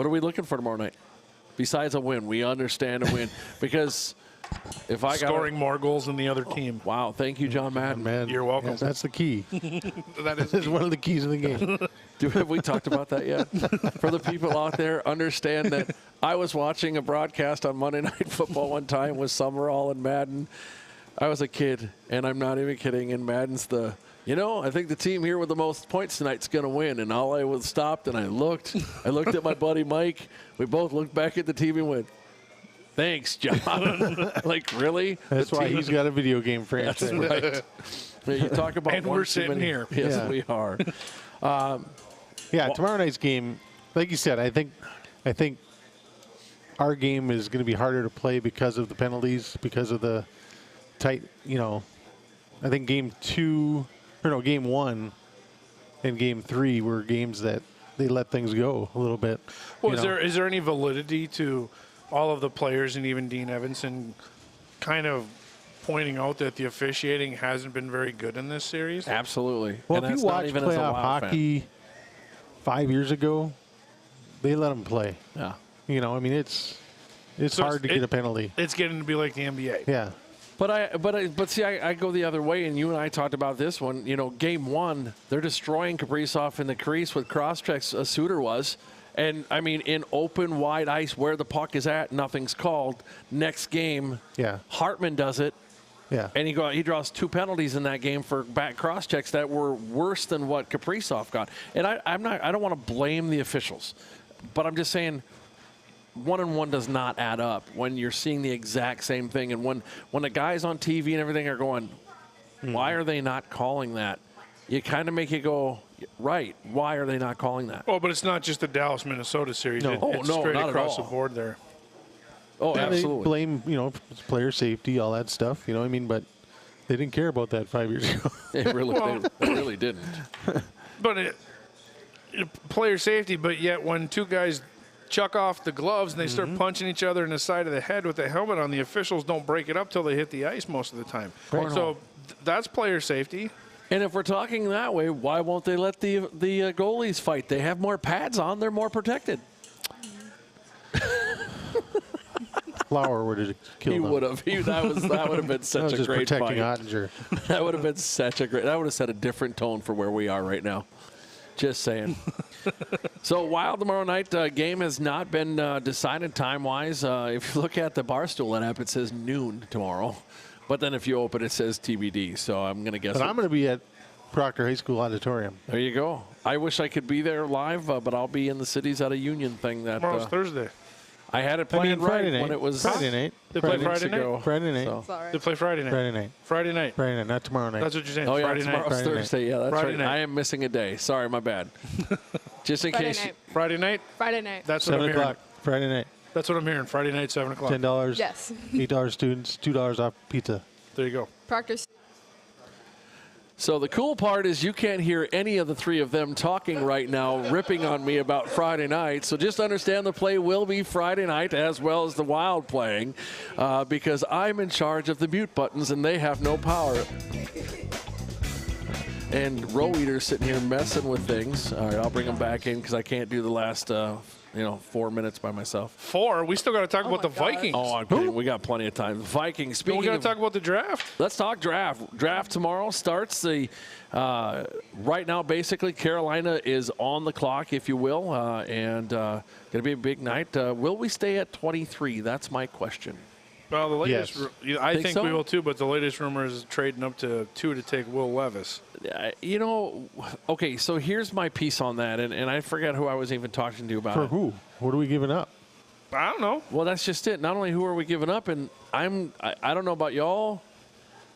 are we looking for tomorrow night? Besides a win, we understand a win. Because if I got Scoring more goals than the other team. Wow, thank you, John Madden. Man, You're welcome. yes, that's the key. That is That's one of the keys of the game. Have we talked about that yet? For the people out there, understand that I was watching a broadcast on Monday Night Football one time with Summerall and Madden. I was a kid, and I'm not even kidding, and Madden's I think the team here with the most points tonight's going to win. And all I was stopped, and I looked at my buddy Mike. We both looked back at the TV and went, thanks, John. Like, really? That's why he's got a video game franchise. That's right. Yeah, you talk about And one we're too sitting many. here. Yes, Yeah. we are. Yeah, tomorrow night's game, like you said, I think our game is going to be harder to play because of the penalties, because of the tight, I think game 1 and game 3 were games that they let things go a little bit. Well, is there any validity to all of the players and even Dean Evanson kind of pointing out that the officiating hasn't been very good in this series? Absolutely. Well, And if that's you not watch even as a playoff Wild fan. hockey 5 years ago, they let them play. Yeah. It's So hard to get a penalty. It's getting to be like the NBA. Yeah. But see, I go the other way, and you and I talked about this one. Game 1, they're destroying Kaprizov in the crease with cross-checks. Suter was. And, I mean, in open, wide ice where the puck is at, nothing's called. Next game, Yeah. Hartman does it. Yeah. And he draws 2 penalties in that game for back cross checks that were worse than what Kaprizov got. And I don't want to blame the officials, but I'm just saying 1 and 1 does not add up when you're seeing the exact same thing. And when the guys on TV and everything are going, why are they not calling that? You kind of make it go, right, why are they not calling that? Oh, but it's not just the Dallas-Minnesota series. No. It's no, straight not at across the all. board there. Oh, Yeah, they absolutely. blame, player safety, all that stuff, but they didn't care about that 5 years ago. They really didn't. But player safety, but yet when two guys chuck off the gloves and they start punching each other in the side of the head with the helmet on, the officials don't break it up till they hit the ice most of the time. Right. So that's player safety. And if we're talking that way, why won't they let the goalies fight? They have more pads on. They're more protected. Flower would have killed He them. would have. That would have been That such was a just great protecting fight. Ottinger. That would have been such a great. That would have set a different tone for where we are right now. Just saying. So Wild tomorrow night game has not been decided time-wise. If you look at the Barstool app, it says noon tomorrow. But then if you open it, says TBD. So I'm going to guess. But I'm going to be at Proctor High School Auditorium. There you go. I wish I could be there live, but I'll be in the Cities at a Union thing. Tomorrow's Thursday. I had it planned Friday right night. when it was Friday night. They play weeks Friday night? ago. Friday night. So- Sorry. They play Friday night. Friday night. Friday night. Friday night, not tomorrow night. That's what you're saying. Oh, yeah, Friday night. tomorrow's Friday night. Thursday. Yeah, that's Friday right. night. I am missing a day. Sorry, my bad. Just in Friday case. night. Friday night. Friday night. That's what I'm 7 hearing. o'clock. Friday night. That's what I'm hearing. Friday night, 7 o'clock. $10. Yes. $8 students, $2 off pizza. There you go. Proctor's. So the cool part is you can't hear any of the three of them talking right now, ripping on me about Friday night. So just understand the play will be Friday night as well as the Wild playing because I'm in charge of the mute buttons and they have no power. And Row Eater's sitting here messing with things. All right, I'll bring him back in because I can't do the last 4 minutes by myself. 4. We still got to talk about the my God. Vikings. Oh, I'm kidding. We got plenty of time. Vikings. Speaking We got to of, talk about the draft. let's talk draft. Draft tomorrow starts. Right now, basically, Carolina is on the clock, if you will, and going to be a big night. Will we stay at 23? That's my question. Well, the latest, Yes. I Think think so? we will too, but the latest rumor is trading up to 2 to take Will Levis. Okay, so here's my piece on that, and I forget who I was even talking to about For it. who? What are we giving up? I don't know. Well, that's just it. Not only who are we giving up, and I don't know about y'all,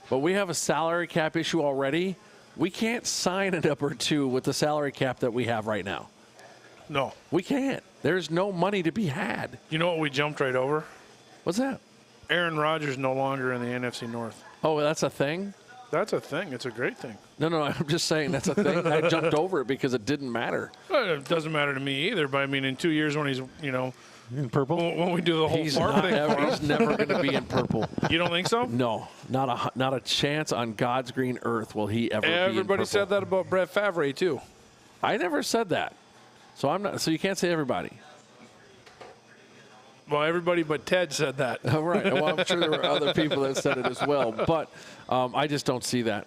but we have a salary cap issue already. We can't sign a number 2 with the salary cap that we have right now. No. We can't. There's no money to be had. You know what we jumped right over? What's that? Aaron Rodgers no longer in the NFC North. Oh, that's a thing? That's a thing. It's a great thing. No, I'm just saying that's a thing. I jumped over it because it didn't matter. Well, it doesn't matter to me either, but I mean, in 2 years when he's, In purple? when we do the whole farm thing. He's never going to be in purple. You don't think so? No, not a chance on God's green earth will he ever be in purple. Everybody said that about Brett Favre, too. I never said that. So I'm not. So you can't say everybody. Well, everybody but Ted said that. Oh, right. Well, I'm sure there were other people that said it as well. But I just don't see that.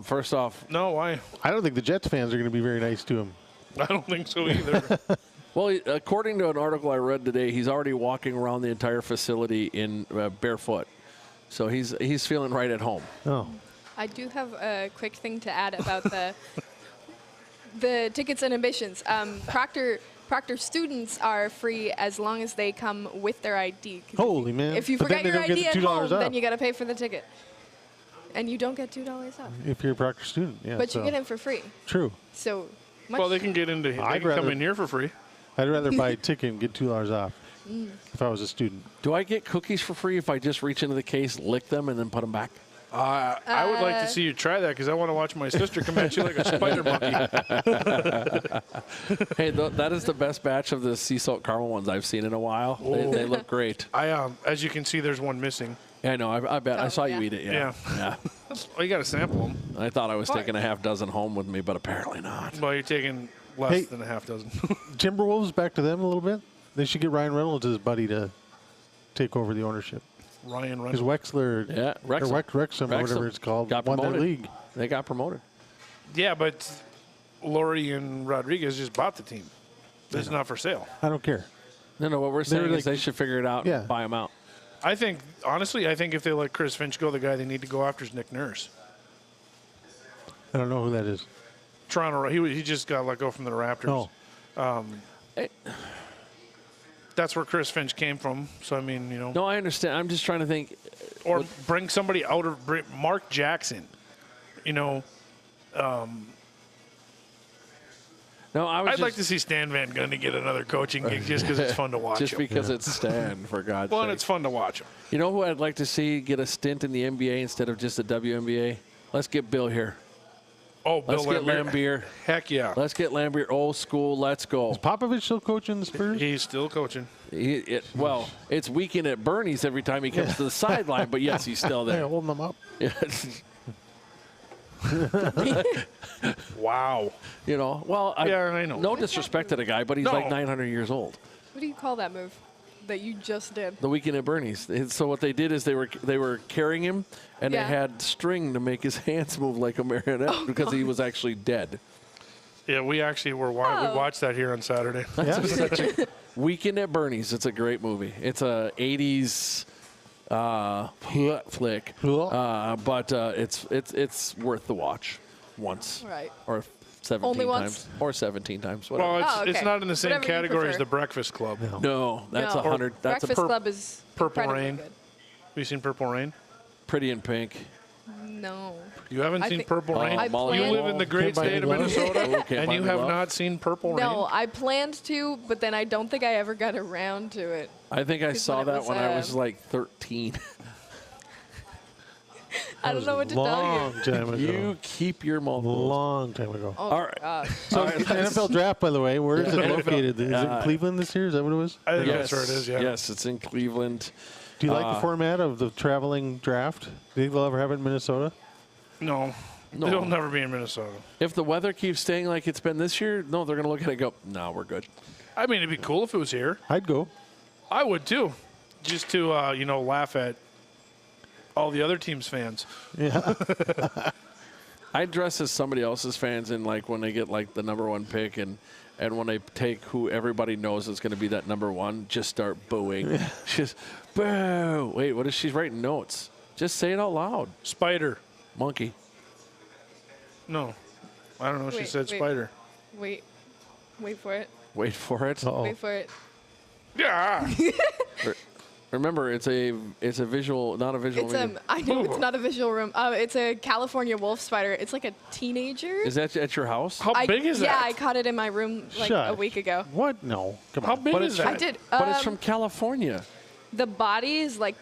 First off. No, why? I don't think the Jets fans are going to be very nice to him. I don't think so either. Well, according to an article I read today, he's already walking around the entire facility in barefoot. So he's feeling right at home. Oh. I do have a quick thing to add about the tickets and admissions. Proctor students are free as long as they come with their ID. Holy man. If you But then forget they your don't get ID the at home, $2 then off. you got to pay for the ticket. And you don't get $2 off. If you're a Proctor student, yeah. But so. you get in for free. True. So much. Well, they can get into. They I'd can come rather- in here for free. I'd rather buy a ticket and get $2 off if I was a student. Do I get cookies for free if I just reach into the case, lick them, and then put them back? I would like to see you try that because I want to watch my sister come at you like a spider monkey. Hey, that is the best batch of the sea salt caramel ones I've seen in a while. They look great. As you can see, there's one missing. Yeah, I know. I bet. I Oh, saw yeah. you eat it. Yeah. Yeah. Well, you got to sample them. I thought I was taking a half dozen home with me, but apparently not. Well, you're taking less Hey. than a half dozen. Timberwolves, back to them a little bit. They should get Ryan Reynolds, his buddy, to take over the ownership. Ryan Because Reynolds. Wexler, Yeah, Wrexham. or Wrexham, or whatever it's called, got won their promoted. league. They got promoted. Yeah, but Laurie and Rodriguez just bought the team. This is not for sale. I don't care. No, what we're saying like- is they should figure it out Yeah. and buy them out. I think, honestly, if they let Chris Finch go, the guy they need to go after is Nick Nurse. I don't know who that is. Toronto, he just got let go from the Raptors. Oh, That's where Chris Finch came from. So, I mean, No, I understand. I'm just trying to think. or bring somebody out of Mark Jackson. No, I was I'd like to see Stan Van Gundy get another coaching gig just because it's fun to watch just him. because it's Stan, for God's Well, sake. and it's fun to watch him. You know who I'd like to see get a stint in the NBA instead of just the WNBA? Let's get Bill here. Oh, Bill Let's get Laimbeer. Lambier. Heck yeah. Let's get Lambier. Old school. Let's go. is Popovich still coaching the Spurs? He's still coaching. Well, it's weekend at Bernie's every time he comes to the sideline, but yes, he's still Hey, there. holding them up. Yes. Wow. Well, I know. No disrespect to the guy, but he's No. like 900 years old. What do you call that move that you just did? The weekend at Bernie's. So what they did is they were carrying him, and Yeah. they had string to make his hands move like a marionette because he was actually dead. Yeah, we actually we Oh. watched that here on Saturday. Yeah. Weekend at Bernie's. It's a great movie. It's a 80s flick, but it's worth the watch once Right. or 17 Only times once? or 17 times. Whatever. Well, Oh, it's okay. not in the same Whatever you category as prefer. the Breakfast Club. no, that's No. 100. That's Breakfast a Club is Purple incredibly Rain. good. Have you seen Purple Rain? Pretty in Pink. No. You haven't I seen think- Purple Oh, Rain? I Molly You planned- live in the great Can't buy state of me love. Minnesota, Oh, can't and buy you me have love. not seen Purple Rain? No, I planned to, but then I don't think I ever got around to it. I think I Because saw when it that was, when I was like 13. I don't know what to tell Long you. time ago. You keep your mouth closed. Long time ago. Oh, All right. gosh. So All right, the NFL draft, by the way, where is it NFL. located? Is it in Cleveland this year? Is that what it was? I think Yes, that's where it is, yeah. Yes, it's in Cleveland. Do you like the format of the traveling draft? Do you think they'll ever have it in Minnesota? No. No. It'll never be in Minnesota. If the weather keeps staying like it's been this year, no, they're going to look at it and go, no, we're good. I mean, it'd be cool if it was here. I'd go. I would, too. Just to, laugh at all the other teams' fans. Yeah. I dress as somebody else's fans in like when they get like the number one pick and when they take who everybody knows is going to be that number one, just start booing. Just boo. Wait, what is she writing notes? Just say it out loud. Spider. Monkey. No. I don't know. She Wait, said wait. spider. Wait for it. Wait for it. Uh-oh. Wait for it. Yeah. Remember, it's a visual, not a visual. It's I know it's not a visual room. It's a California wolf spider. It's like a teenager. Is that at your house? How big is that? Yeah, I caught it in my room like a week ago. What? No. Come How on. big is that? I did. But it's from California. The body is like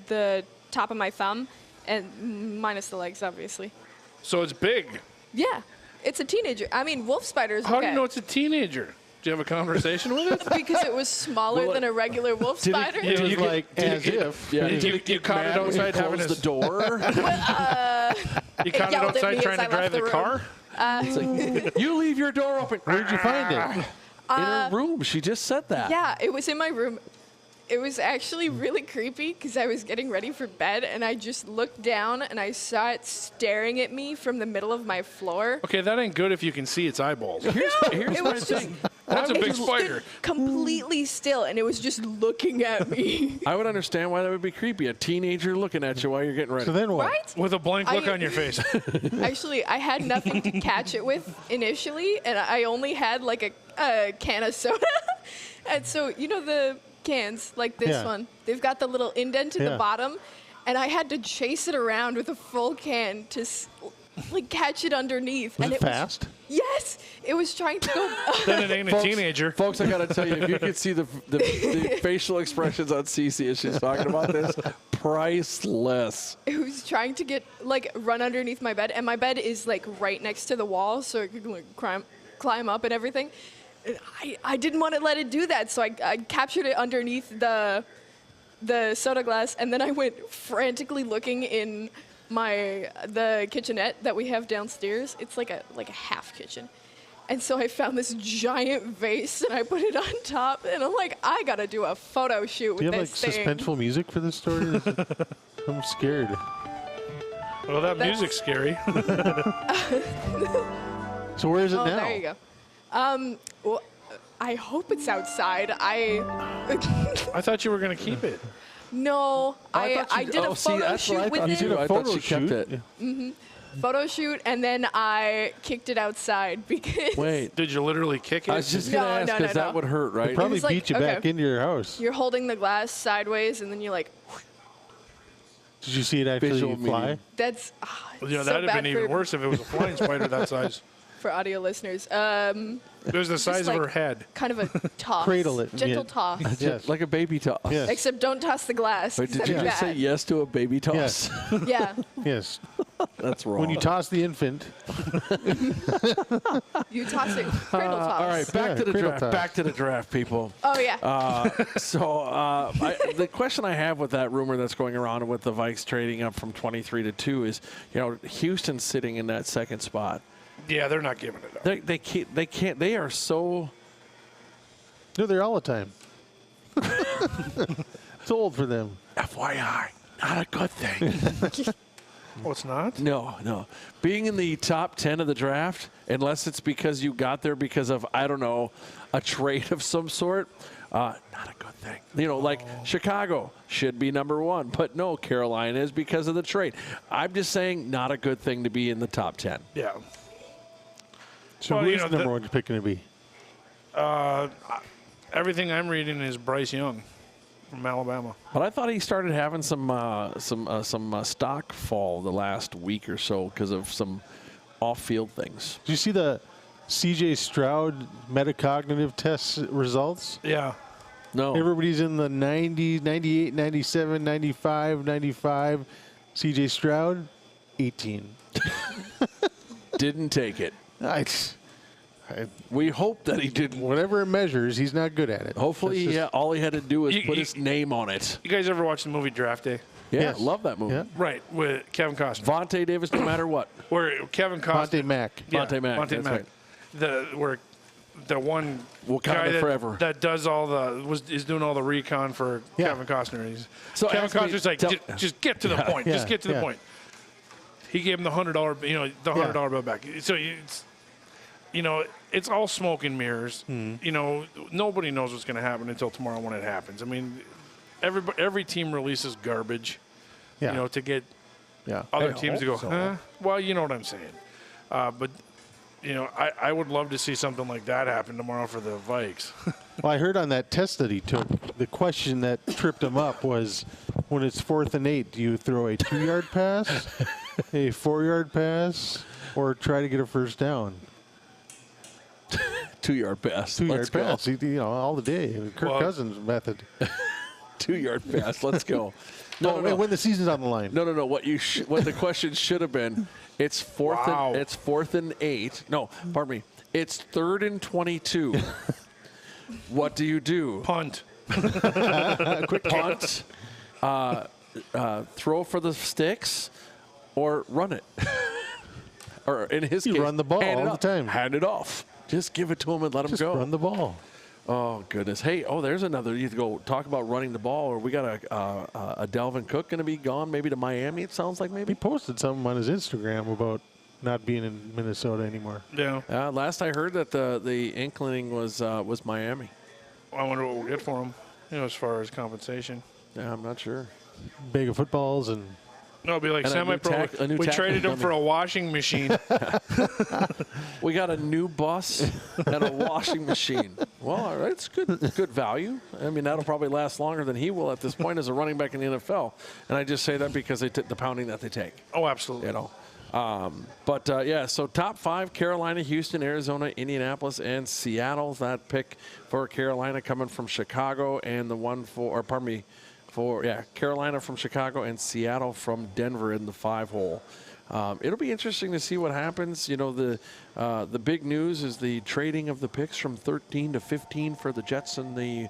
the top of my thumb, and minus the legs, obviously. So it's big. Yeah, it's a teenager. I mean, wolf spiders. How okay. do you know it's a teenager? Do you have a conversation with it? Because it was smaller than a regular wolf spider. It was you like as if. Yeah. You caught it outside having Close the door. You caught it yelled at me outside as trying I to drive left the the room. car? It's like, you leave your door open. Where'd you find it? In her room. She just said that. Yeah, it was in my room. It was actually really creepy because I was getting ready for bed and I just looked down and I saw it staring at me from the middle of my floor. Okay, that ain't good if you can see its eyeballs. Here's It my was just thing. That's a it big stood spider. completely still and it was just looking at me. I would understand why that would be creepy. A teenager looking at you while you're getting ready. So then what? Right? With a blank look I- on your face. Actually, I had nothing to catch it with initially, and I only had like a can of soda. And so, you know the cans, like this Yeah. one, they've got the little indent in Yeah. the bottom, and I had to chase it around with a full can to like catch it underneath. Was and it fast? Yes, it was trying to go. Then it ain't a teenager. Folks, I got to tell you, if you could see the facial expressions on Cece as she's talking about this, priceless. It was trying to get like run underneath my bed, and my bed is like right next to the wall, so it could like climb up and everything. And I didn't want to let it do that, so I captured it underneath the soda glass, and then I went frantically looking in the kitchenette that we have downstairs. It's like a half kitchen. And so I found this giant vase and I put it on top and I'm like, I gotta do a photo shoot with Do you have like this thing. suspenseful music for this story? I'm scared. Well, that music's scary. So where is it Oh, now? there you go. Well, I hope it's outside. I thought you were going to keep it. No, I did a photo shoot with You did it. a I photo thought she kept shoot? it. Photo shoot, and then I kicked it outside because Wait. Did you literally kick it? I was just going to No, ask no, because no, that no. would hurt, right? Probably was like, beat you okay. back into your house. you're holding the glass sideways, and then you're like, Did you see it actually Visual fly? medium. that's You know, so that'd have bad been even for- worse if it was a flying spider that size. for audio listeners. It was the size of like- her head. Kind of a toss. Cradle it, Gentle yeah. toss. Yes. Like a baby toss. Yes. Except don't toss the glass. Wait, 'cause did you that'd be just say bad. yes to a baby toss? Yes. Yeah. Yes. That's wrong. When you toss the infant, You toss it. Cradle toss. all right, back Yeah, to the cradle draft. toss. Back to the draft, people. Oh, yeah. The question I have with that rumor that's going around with the Vikes trading up from 23 to 2 is, you know, Houston's sitting in that second spot. Yeah, they're not giving it up. They can't. They are so. they're there all the time. It's old for them. FYI, not a good thing. Oh, it's not? No. Being in the top 10 of the draft, unless it's because you got there because of, I don't know, a trade of some sort, not a good thing. You know, like Chicago should be number 1, but no, Carolina is because of the trade. I'm just saying, not a good thing to be in the top 10. Yeah. So Well, who's you know, the number one pick going to be? Everything I'm reading is Bryce Young from Alabama. But I thought he started having some stock fall the last week or so because of some off-field things. Did you see the C.J. Stroud metacognitive test results? Yeah. No. Everybody's in the 90s, 98, 97, 95, 95. C.J. Stroud, 18. Didn't take it. I, We hope that he didn't. whatever it measures, he's not good at it. Hopefully, That's just- all he had to do was You- put you- his name on it. You guys ever watch the movie Draft Day? Yeah, Yes. love that movie. Yeah. Right, with Kevin Costner. Vontae Davis, no matter what. Where Kevin Costner. Monte Mack. Vontae Mack, Vontae that's Mack. right. Where the one Wakanda guy that, forever. that does all the is doing all the recon for Yeah. Kevin Costner. So Kevin ask me- Costner's like, just get to the point. Yeah, Just get to the yeah. point. He gave him the $100, the $100 bill back. So it's all smoke and mirrors. Nobody knows what's going to happen until tomorrow when it happens. I mean, every team releases garbage, Yeah. to get Yeah. other I teams to go, hope so. huh? Well, you know what I'm saying. But I would love to see something like that happen tomorrow for the Vikes. Well, I heard on that test that he took, the question that tripped him up was, when it's 4th and 8, do you throw a 2-yard pass, a 4-yard pass, or try to get a first down? 2-yard pass. 2-yard pass, you know, all the day. Kirk Cousins method. 2-yard pass. Let's go. No, when the season's on the line. No. What the question should have been? It's 4th and 8. No, pardon me. It's 3rd and 22. What do you do? Punt. Quick punt. Throw for the sticks, or run it. Or in his case, run the ball all the time. Hand it off. Just give it to him and let him go. Just run the ball. Oh, goodness. Hey, there's another. You go talk about running the ball, or we got a Dalvin Cook going to be gone maybe to Miami, it sounds like maybe. He posted something on his Instagram about not being in Minnesota anymore. Yeah. Last I heard that the inkling was Miami. I wonder what we'll get for him, as far as compensation. Yeah, I'm not sure. Bag of footballs and... No, it'll be like semi-pro. We traded him for a washing machine. We got a new bus and a washing machine. Well, all right, it's good value. I mean, that'll probably last longer than he will at this point as a running back in the NFL. And I just say that because they took the pounding that they take. Oh, absolutely. So top 5, Carolina, Houston, Arizona, Indianapolis, and Seattle. That pick for Carolina coming from Chicago, and the one for Carolina from Chicago and Seattle from Denver in the 5-hole. It'll be interesting to see what happens. You know, the big news is the trading of the picks from 13 to 15 for the Jets and the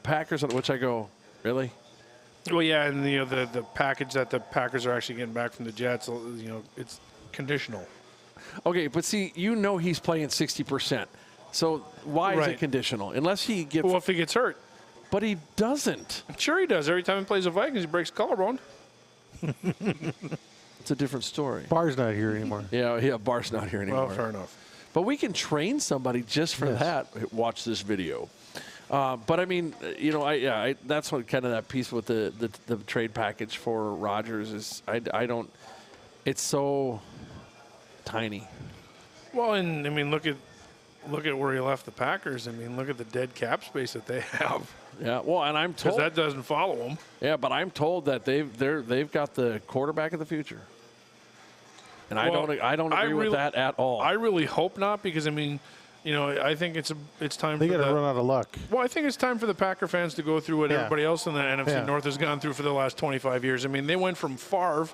Packers, which I go, really? Well, yeah, and the package that the Packers are actually getting back from the Jets, it's conditional. Okay, but see, he's playing 60%. So why is it conditional? Unless he gets... Well, if he gets hurt. But he doesn't. Sure he does. Every time he plays the Vikings, he breaks a collarbone. It's a different story. Bar's not here anymore. Yeah, Bar's not here anymore. Well, fair enough. But we can train somebody just for that. Watch this video. But I mean, that's what kind of that piece with the trade package for Rodgers is. I don't. It's so tiny. Well, and I mean, look at where he left the Packers. I mean, look at the dead cap space that they have. Yeah. Well, and I'm told because that doesn't follow them. Yeah, but I'm told that they've got the quarterback of the future. And I don't agree with that at all. I really hope not, because I mean, I think it's time. They got to run out of luck. Well, I think it's time for the Packer fans to go through what everybody else in the NFC North has gone through for the last 25 years. I mean, they went from Favre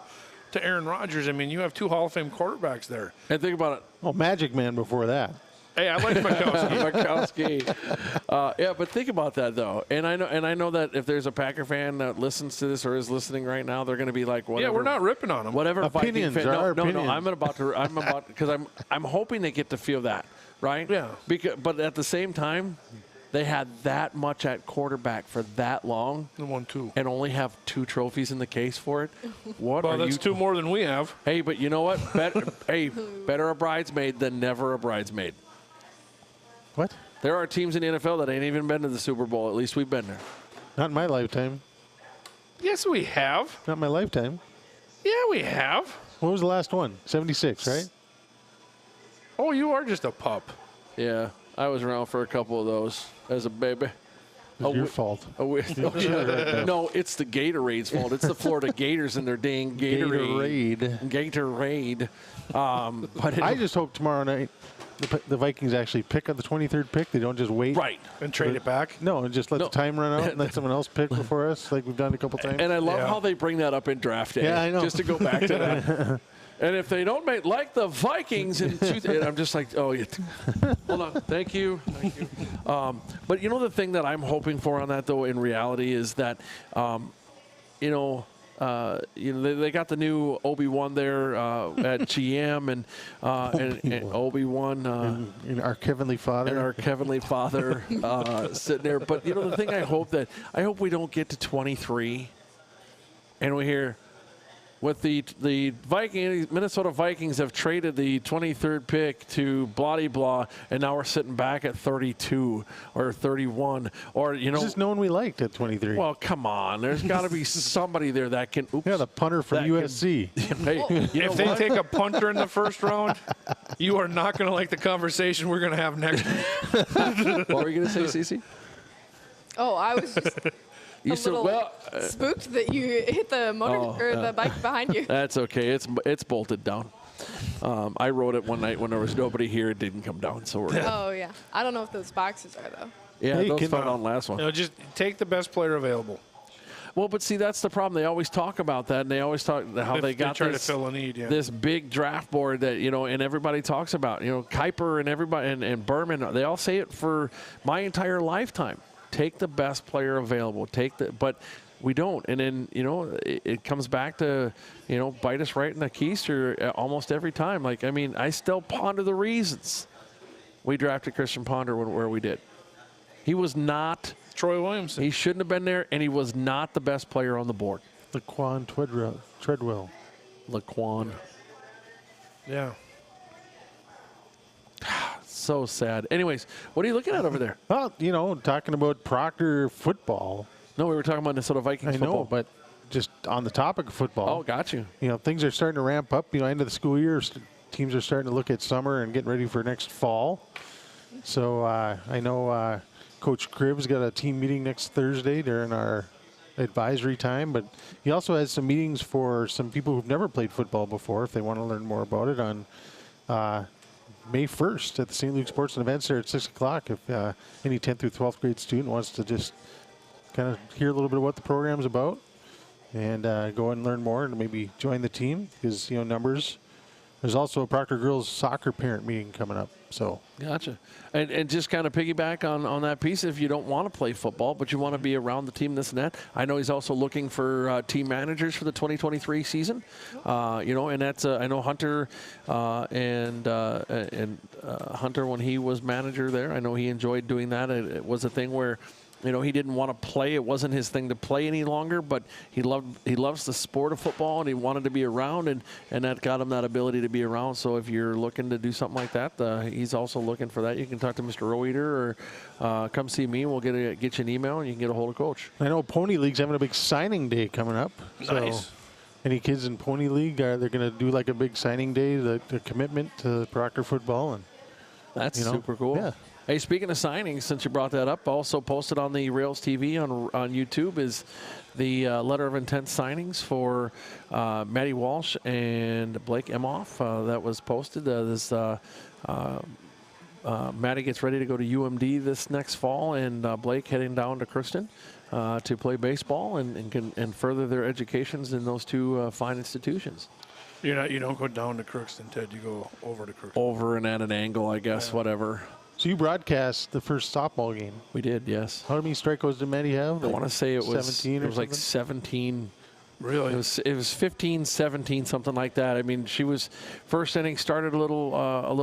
to Aaron Rodgers. I mean, you have 2 Hall of Fame quarterbacks there. And think about it. Oh, Magic Man before that. Hey, I like Mikowski. But think about that though, and I know that if there's a Packer fan that listens to this or is listening right now, they're going to be like, whatever. Yeah, we're not ripping on them. Whatever. Opinions Viking fan, are no, opinions. I'm about because I'm hoping they get to feel that, right? Yeah. But at the same time, they had that much at quarterback for that long. The 1-2. And only have 2 trophies in the case for it. Well, that's 2 more than we have. Hey, but you know what? Better a bridesmaid than never a bridesmaid. What? There are teams in the NFL that ain't even been to the Super Bowl. At least we've been there. Not in my lifetime. Yes, we have. Not in my lifetime. Yeah, we have. What was the last one? 76, right? Oh, you are just a pup. Yeah, I was around for a couple of those as a baby. It's your fault. No, it's the Gatorade's fault. It's the Florida Gators and their dang Gatorade. But I just hope tomorrow night the Vikings actually pick up the 23rd pick. They don't just wait. Right. And trade it back? No, and just let the time run out and let someone else pick before us like we've done a couple times. And I love how they bring that up in draft day. Yeah, I know. Just to go back to that. And if they don't make like the Vikings and I'm just like, hold on, thank you. But the thing that I'm hoping for on that though, in reality, is that, they got the new Obi-Wan there at GM and Obi-Wan and our Heavenly Father. And our Heavenly Father sitting there. But the thing I hope we don't get to 23 and we hear, with the Minnesota Vikings have traded the 23rd pick to blah blah, and now we're sitting back at 32 or 31, or This is no one we liked at 23. Well, come on, there's got to be somebody there that can. Oops, yeah, the punter from USC. If they take a punter in the first round, you are not going to like the conversation we're going to have next week. What were you going to say, Cece? Oh, I was just spooked that you hit the motor or the bike behind you. That's okay. It's bolted down. I rode it one night when there was nobody here. It didn't come down, so we're good. Oh yeah, I don't know if those boxes are though. Yeah, those fell on last one. Just take the best player available. Well, but see, that's the problem. They always talk about that, and they always talk how they got try to fill a need, this big draft board that, and everybody talks about. Kuiper and everybody and Berman, they all say it for my entire lifetime. Take the best player available. But we don't. And then, it comes back to, bite us right in the keister almost every time. I still ponder the reasons we drafted Christian Ponder where we did. He was not Troy Williamson. He shouldn't have been there, and he was not the best player on the board. Laquan Treadwell. Laquan. Yeah. So sad. Anyways, what are you looking at over there? Well, talking about Proctor football. No, we were talking about Minnesota Vikings football. I know, but just on the topic of football. Oh, got you. Things are starting to ramp up. End of the school year, teams are starting to look at summer and getting ready for next fall. So I know Coach Cribb's got a team meeting next Thursday during our advisory time, but he also has some meetings for some people who've never played football before if they want to learn more about it on May 1st at the St. Luke Sports and Events there at 6 o'clock. If any 10th through 12th grade student wants to just kind of hear a little bit of what the program's about and go and learn more and maybe join the team because, numbers. There's also a Proctor Girls soccer parent meeting coming up. So gotcha. And just kind of piggyback on that piece, if you don't want to play football, but you want to be around the team, this and that, I know he's also looking for team managers for the 2023 season. And that's, I know Hunter and Hunter, when he was manager there, I know he enjoyed doing that. It was a thing where, he didn't want to play. It wasn't his thing to play any longer, but he loves the sport of football, and he wanted to be around, and that got him that ability to be around. So if you're looking to do something like that, he's also looking for that. You can talk to Mr. Roeter or come see me. We'll get you an email, and you can get a hold of Coach. I know Pony League's having a big signing day coming up. Nice. So any kids in Pony League, they're going to do like a big signing day, the commitment to Proctor football. And that's super cool. Yeah. Hey, speaking of signings, since you brought that up, also posted on the Rails TV on YouTube is the letter of intent signings for Maddie Walsh and Blake Emhoff. That was posted. Maddie gets ready to go to UMD this next fall, and Blake heading down to Kristen to play baseball and further their educations in those two fine institutions. You don't go down to Crookston, Ted. You go over to Crookston. Over and at an angle, I guess, whatever. So you broadcast the first softball game. We did, yes. How many strikeouts did Maddie have? I want to say it was 17 or like 17. Really? It was 15, 17, something like that. I mean, she was first inning started a little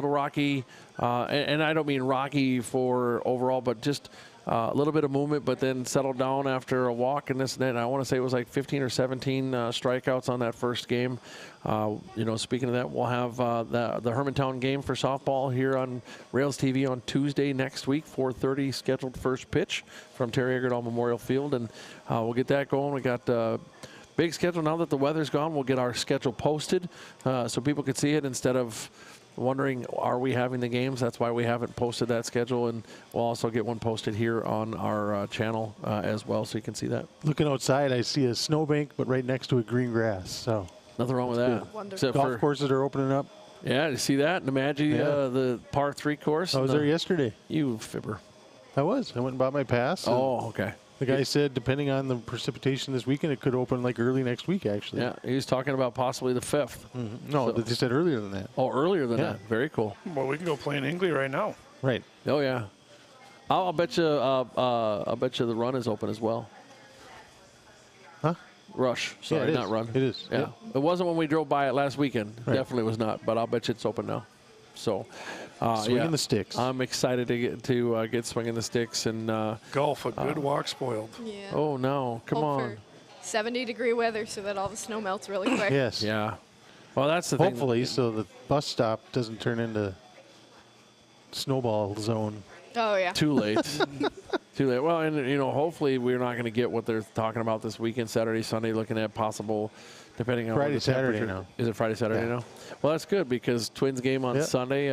rocky, and I don't mean rocky for overall, but just a little bit of movement, but then settled down after a walk and this and that. And I want to say it was like 15 or 17 strikeouts on that first game. Speaking of that, we'll have the Hermantown game for softball here on Rails TV on Tuesday next week, 4:30 scheduled first pitch from Terry Egerdahl Memorial Field, and we'll get that going. We got big schedule now that the weather's gone. We'll get our schedule posted so people can see it instead of wondering, are we having the games? That's why we haven't posted that schedule, and we'll also get one posted here on our channel as well, so you can see that. Looking outside, I see a snowbank, but right next to it, green grass. So nothing wrong with that. Except golf courses are opening up. Yeah, you see that? Imagine the par 3 course. I was there yesterday. You fibber. I was. I went and bought my pass. Oh, okay. The guy said, depending on the precipitation this weekend, it could open like early next week, actually. Yeah, he was talking about possibly the 5th. Mm-hmm. No, they said earlier than that. Oh, earlier than that. Very cool. Well, we can go play in Hinkley right now. Right. Oh, yeah. I'll bet you the run is open as well. Huh? Rush. Sorry, not run. It is. Yeah. It wasn't when we drove by it last weekend. Right. Definitely was not, but I'll bet you it's open now. So, swinging the sticks. I'm excited to get swinging the sticks and golf. A good walk spoiled. Yeah. Oh no! Come on. 70-degree weather so that all the snow melts really quick. Yes. Yeah. Well, that's the thing. Hopefully, so the bus stop doesn't turn into snowball zone. Oh, yeah. Too late. Too late. Well, and, hopefully we're not going to get what they're talking about this weekend, Saturday, Sunday, looking at possible, depending on Friday, what the Saturday temperature. now. Is it Friday, Saturday now? Well, that's good because Twins game on Sunday,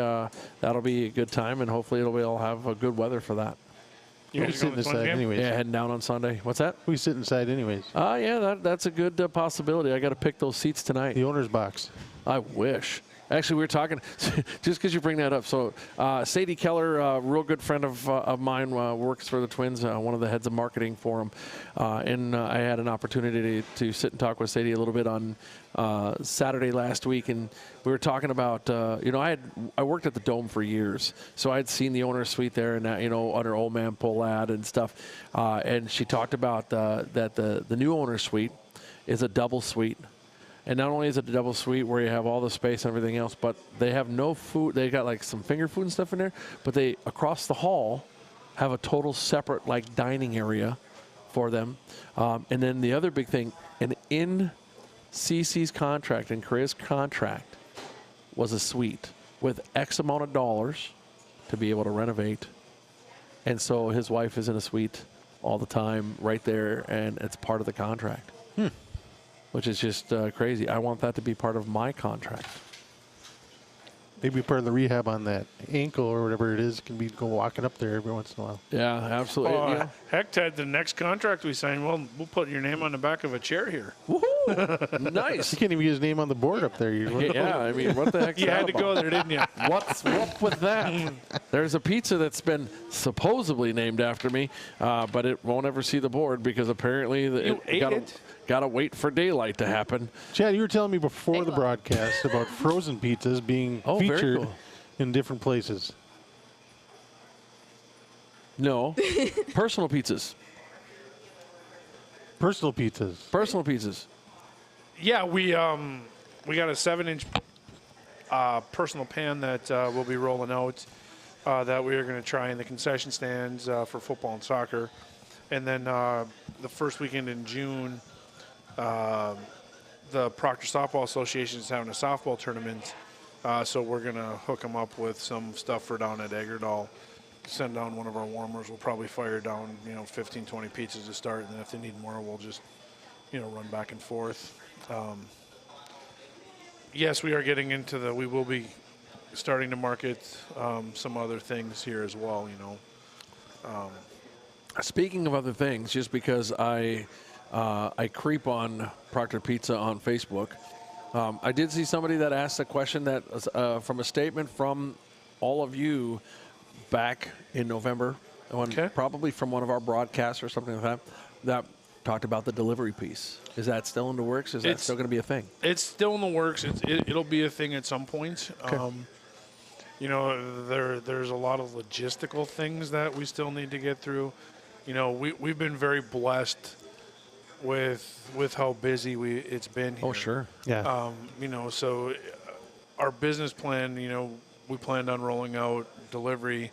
that'll be a good time, and hopefully we'll have a good weather for that. You We guys sit going to the Twins inside game? anyways. Yeah, heading down on Sunday. What's that? We sit inside anyways. Yeah, that's a good possibility. I got to pick those seats tonight. The owner's box. I wish. Actually, we were talking, just because you bring that up. So Sadie Keller, a real good friend of mine, works for the Twins, one of the heads of marketing for them. And I had an opportunity to sit and talk with Sadie a little bit on Saturday last week. And we were talking about, I worked at the Dome for years. So I had seen the owner's suite there and, under Old Man Pohlad and stuff. And she talked about that the new owner's suite is a double suite. And not only is it a double suite where you have all the space and everything else, but they have no food. They got like some finger food and stuff in there, but they across the hall have a total separate like dining area for them. And then the other big thing, and in CC's contract and Korea's contract was a suite with X amount of dollars to be able to renovate. And so his wife is in a suite all the time right there, and it's part of the contract. Which is just crazy. I want that to be part of my contract. Maybe part of the rehab on that ankle or whatever it is can be go walking up there every once in a while. Yeah, absolutely. Heck, Ted, the next contract we sign, we'll put your name on the back of a chair here. Woohoo! Nice. You can't even get his name on the board up there. Yeah, I mean, what the heck? You had to go there, didn't you? What's up with that? There's a pizza that's been supposedly named after me, but it won't ever see the board because apparently it got to wait for daylight to happen. Chad, you were telling me before the broadcast about frozen pizzas being featured in different places. No, personal pizzas. Personal pizzas. Personal pizzas. Yeah, we got a 7-inch personal pan that we'll be rolling out that we are going to try in the concession stands for football and soccer. And then the first weekend in June, the Proctor Softball Association is having a softball tournament. So we're going to hook them up with some stuff for down at Eggerdall. Send down one of our warmers. We'll probably fire down, 15, 20 pizzas to start. And then if they need more, we'll just, run back and forth. Yes, we are getting into we will be starting to market some other things here as well, Speaking of other things, just because I creep on Proctor Pizza on Facebook, I did see somebody that asked a question that was from a statement from all of you back in November, probably from one of our broadcasts or something like that, that talked about the delivery piece. Is that still in the works? Is that still going to be a thing? It's still in the works. It'll be a thing at some point. Okay. There's a lot of logistical things that we still need to get through. We've been very blessed with how busy it's been here. Oh, sure. Yeah. So our business plan, we planned on rolling out delivery,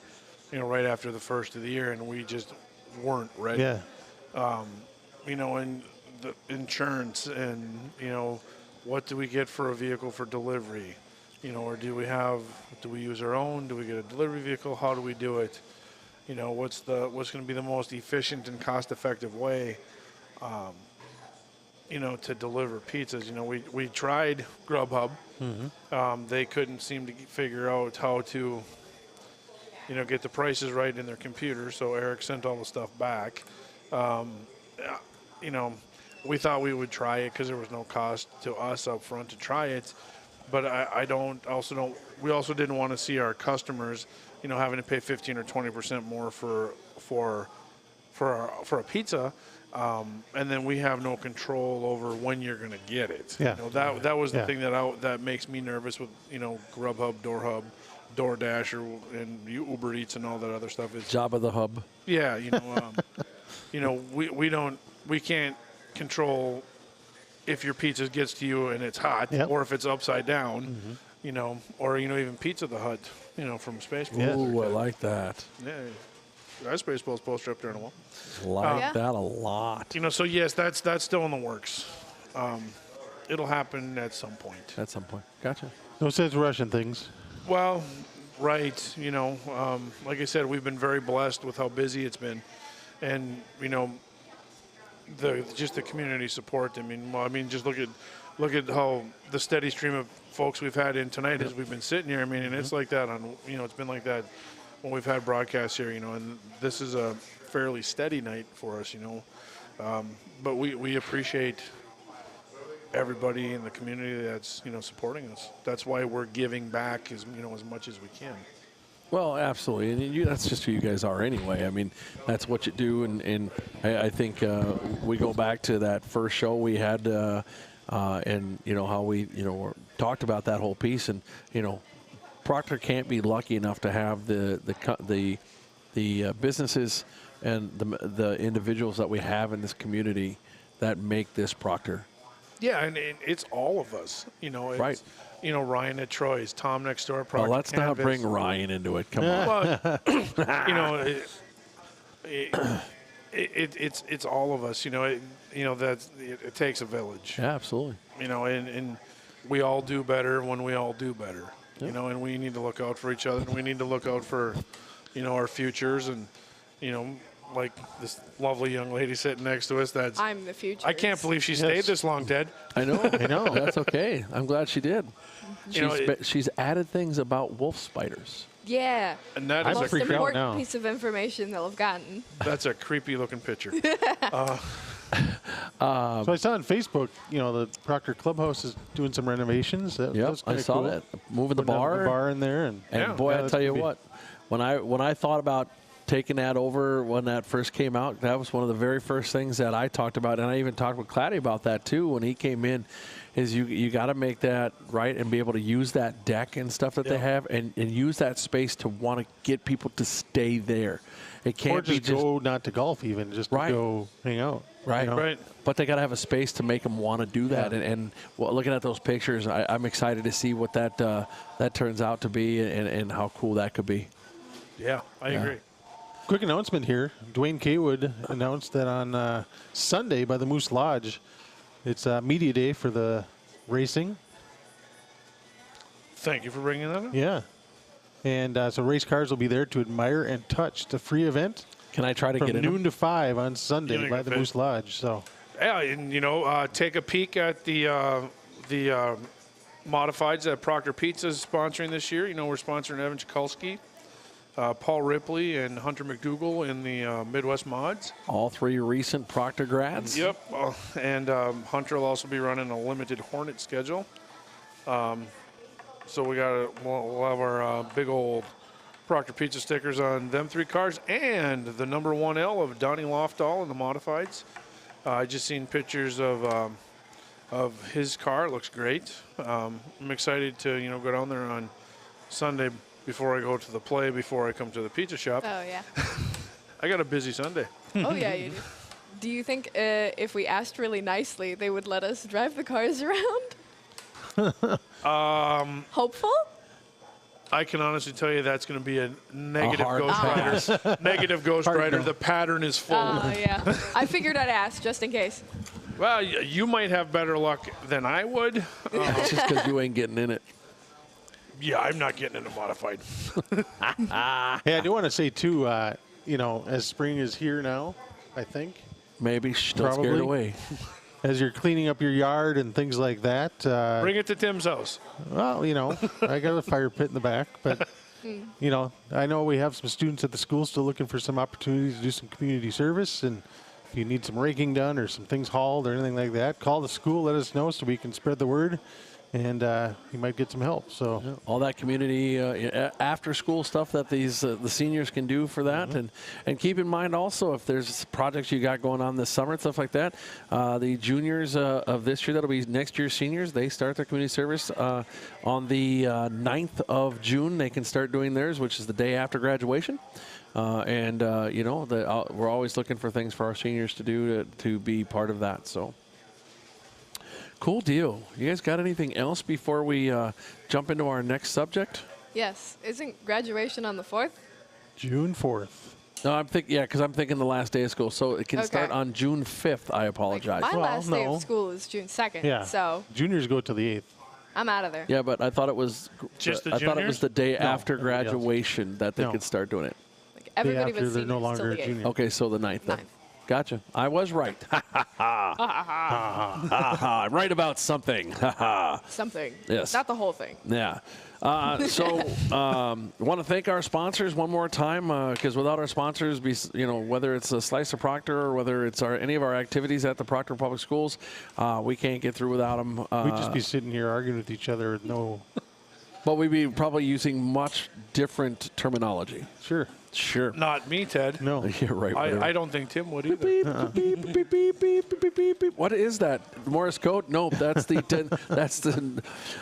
right after the first of the year, and we just weren't ready. Yeah. And the insurance and, what do we get for a vehicle for delivery? Or do we use our own? Do we get a delivery vehicle? How do we do it? What's going to be the most efficient and cost-effective way, to deliver pizzas? We tried Grubhub. Mm-hmm. They couldn't seem to figure out how to, get the prices right in their computer. So Eric sent all the stuff back. We thought we would try it because there was no cost to us up front to try it. But we also didn't want to see our customers, having to pay 15 or 20% more for a pizza. And then we have no control over when you're going to get it. Yeah. That was the thing that makes me nervous with, Grubhub, DoorDash, and Uber Eats and all that other stuff. Is Jabba the Hub. Yeah, we can't control if your pizza gets to you and it's hot, or if it's upside down, or even Pizza the Hut, from Spaceport. Ooh, I like that. Yeah. baseball's poster up there in a while. Like Yeah. that a lot. You know, so yes, that's still in the works. It'll happen at some point. At some point. Gotcha. No sense rushing things. Well, right. You know, like I said, we've been very blessed with how busy it's been, and you know, just the community support. I mean, just look at how the steady stream of folks we've had in tonight as we've been sitting here. I mean, and it's like that on, you know, it's been like that when we've had broadcasts here. You know, and this is a fairly steady night for us. You know, but we appreciate everybody in the community that's, you know, supporting us. That's why we're giving back as much as we can. Well, absolutely, and that's just who you guys are anyway. I mean, that's what you do, and I think we go back to that first show we had, and you know how we talked about that whole piece, and you know, Proctor can't be lucky enough to have the businesses and the individuals that we have in this community that make this Proctor. Yeah, and it's all of us. You know, it's, Right. You know, Ryan at Troy's, Tom next door at Proctor Well, let's not Canvas. bring Ryan into it. Come on. Well, you know, it's all of us. You know, it takes a village. Yeah, absolutely. You know, and we all do better when we all do better. You know, and we need to look out for each other, and we need to look out for, you know, our futures, and you know, like this lovely young lady sitting next to us. I'm the future. I can't believe she stayed this long, Ted. I know. I know. That's okay. I'm glad she did. You know, She's added things about wolf spiders. Yeah. And that I'm is Most freaked out important now. piece of information they'll have gotten. that's a creepy looking picture. So I saw on Facebook, you know, the Proctor Clubhouse is doing some renovations. That Yep, was I kinda saw cool. that. Moving the Putting bar. the bar in there, and And Yeah. boy, Yeah, I that's tell you gonna be- what, when I thought about taking that over when that first came out, that was one of the very first things that I talked about, and I even talked with Claddy about that too when he came in. Is you got to make that right and be able to use that deck and stuff that they have, and use that space to want to get people to stay there. It can't or just be just go not to golf even, just Right. to go hang out. right, you know? Right. But they got to have a space to make them want to do that. Yeah. And well, looking at those pictures, I'm excited to see what that turns out to be and how cool that could be. Yeah, I agree. Quick announcement here. Dwayne Kaywood announced that on Sunday by the Moose Lodge, it's media day for the racing. Thank you for bringing that up. Yeah. And so race cars will be there to admire and touch. It's a free event Can I try to from get in? noon to 5 on Sunday You're by gonna the fit. Moose Lodge. So Yeah, and you know, take a peek at the modifieds that Proctor Pizza is sponsoring this year. You know, we're sponsoring Evan Chikulski, Paul Ripley, and Hunter McDougall in the Midwest Mods. All three recent Proctor grads. Yep, and Hunter will also be running a limited Hornet schedule. So we'll have our big old Proctor Pizza stickers on them three cars, and the number 1L of Donnie Lofdahl in the modifieds. I just seen pictures of his car. It looks great. I'm excited to go down there on Sunday before I go to the play, before I come to the pizza shop. Oh, yeah. I got a busy Sunday. Oh, yeah, you do. Do you think if we asked really nicely, they would let us drive the cars around? Hopeful? I can honestly tell you that's going to be a negative hard Ghost Rider. Negative Ghost Rider. The pattern is full. Oh, yeah. I figured I'd ask just in case. Well, you might have better luck than I would. It's just because you ain't getting in it. Yeah, I'm not getting into modified. hey, I do want to say too, as spring is here now, I think, Maybe don't scare it Probably. away. as you're cleaning up your yard and things like that. Bring it to Tim's house. Well, I got a fire pit in the back, but I know we have some students at the school still looking for some opportunities to do some community service, and if you need some raking done or some things hauled or anything like that, call the school, let us know so we can spread the word, and you might get some help. So All that community after school stuff that the seniors can do for that. And keep in mind also, if there's projects you got going on this summer and stuff like that, the juniors of this year, that'll be next year's seniors, they start their community service on the 9th of June. They can start doing theirs, which is the day after graduation. We're always looking for things for our seniors to do to be part of that. So cool deal. You guys got anything else before we jump into our next subject? Yes. Isn't graduation on the 4th? June 4th. No, I'm thinking, because I'm thinking the last day of school. So it can start on June 5th. I apologize. My last day of school is June 2nd. Yeah. So juniors go to the 8th. I'm out of there. Yeah, but I thought it was I thought it was the day after everybody else. graduation that they could start doing it. Like everybody after was they're no seniors longer till a the 8th. junior. Okay, so the 9th then. 9th. Gotcha. I was right. I'm right about something. Something. Yes. Not the whole thing. Yeah. So want to thank our sponsors one more time, because without our sponsors, whether it's a Slice of Proctor or whether it's any of our activities at the Proctor Public Schools, we can't get through without them. We'd just be sitting here arguing with each other with no... But we'd be probably using much different terminology. Sure. Sure. Not me, Ted. No. You're right. whatever. I don't think Tim would either. Beep, beep, beep, beep, beep, beep, beep. What is that? Morse code? No, that's the.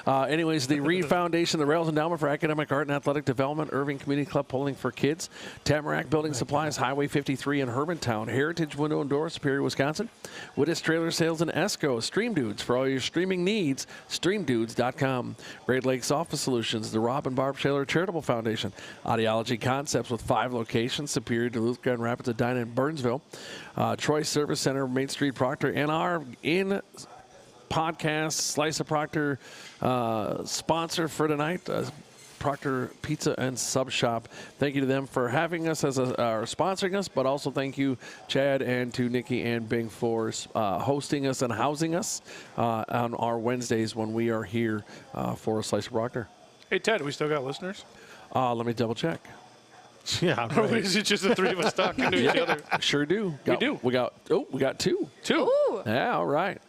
Anyways, the Reed Foundation, the Rails Endowment for Academic Art and Athletic Development, Irving Community Club Polling for Kids, Tamarack Building Supplies, Highway 53 in Hermantown, Heritage Window and Door, Superior, Wisconsin, Wittes Trailer Sales in Esco, Stream Dudes for all your streaming needs, streamdudes.com, Great Lakes Office Solutions, the Rob and Barb Shaler Charitable Foundation, Audiology Concepts with 5 locations, Superior, Duluth, Grand Rapids, Edina, and Burnsville, Troy Service Center, Main Street, Proctor, and our in-podcast Slice of Proctor sponsor for tonight, Proctor Pizza and Sub Shop. Thank you to them for having us as sponsoring us, but also thank you, Chad, and to Nikki and Bing for hosting us and housing us on our Wednesdays when we are here for Slice of Proctor. Hey, Ted, we still got listeners? Let me double check. Yeah, Or right. is it just the three of us talking to each other? Sure do. We do. We got 2. Ooh. Yeah, all right.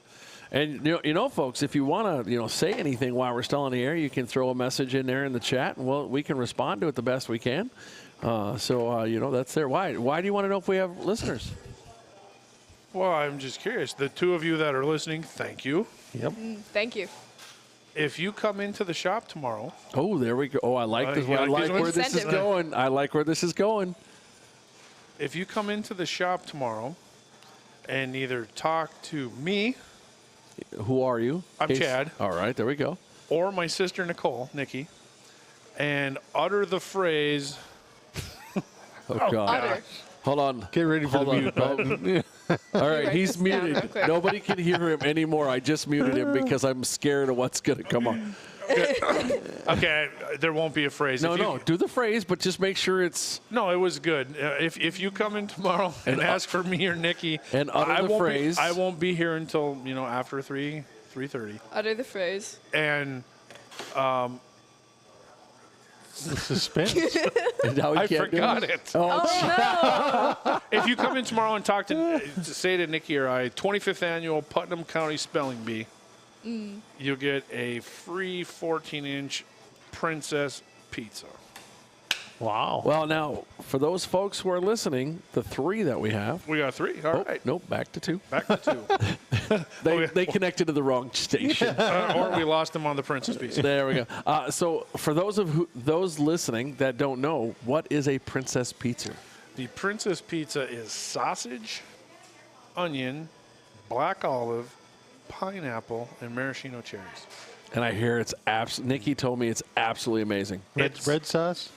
And you know, folks, if you want to, say anything while we're still on the air, you can throw a message in there in the chat, and we can respond to it the best we can. That's there. Why do you want to know if we have listeners? Well, I'm just curious. The two of you that are listening, thank you. Yep. Thank you. If you come into the shop tomorrow, Oh, there we go. Oh, I like this. you I like like this where this is Incentive. going. I like where this is going. if you come into the shop tomorrow and either talk to me Who are you? I'm Chad. All right, there we go. or my sister Nicole, Nikki, and utter the phrase, Oh, God. Utter. Hold on. Get ready for the Hold on. mute button. All right, write he's this down muted. real quick. Nobody can hear him anymore. I just muted him because I'm scared of what's going to come on. okay, there won't be a phrase. No, If you- no, do the phrase, but just make sure it's No, it was good. If you come in tomorrow and ask for me or Nikki, and utter I the won't phrase. I won't be here until after 3:30. Utter the phrase. And The suspense. Now we I can't do forgot it. Oh, If you come in tomorrow and talk to say to Nikki or I, 25th annual Putnam County Spelling Bee, you'll get a free 14-inch Princess Pizza. Wow. Well, now, for those folks who are listening, the 3 that we have. We got 3. All right. Nope, back to 2. Back to 2. They connected to the wrong station. Or we lost them on the Princess Pizza. There we go. So, for those listening that don't know, what is a Princess Pizza? The Princess Pizza is sausage, onion, black olive, pineapple, and maraschino cherries. And I hear it's Nikki told me it's absolutely amazing. Red sauce?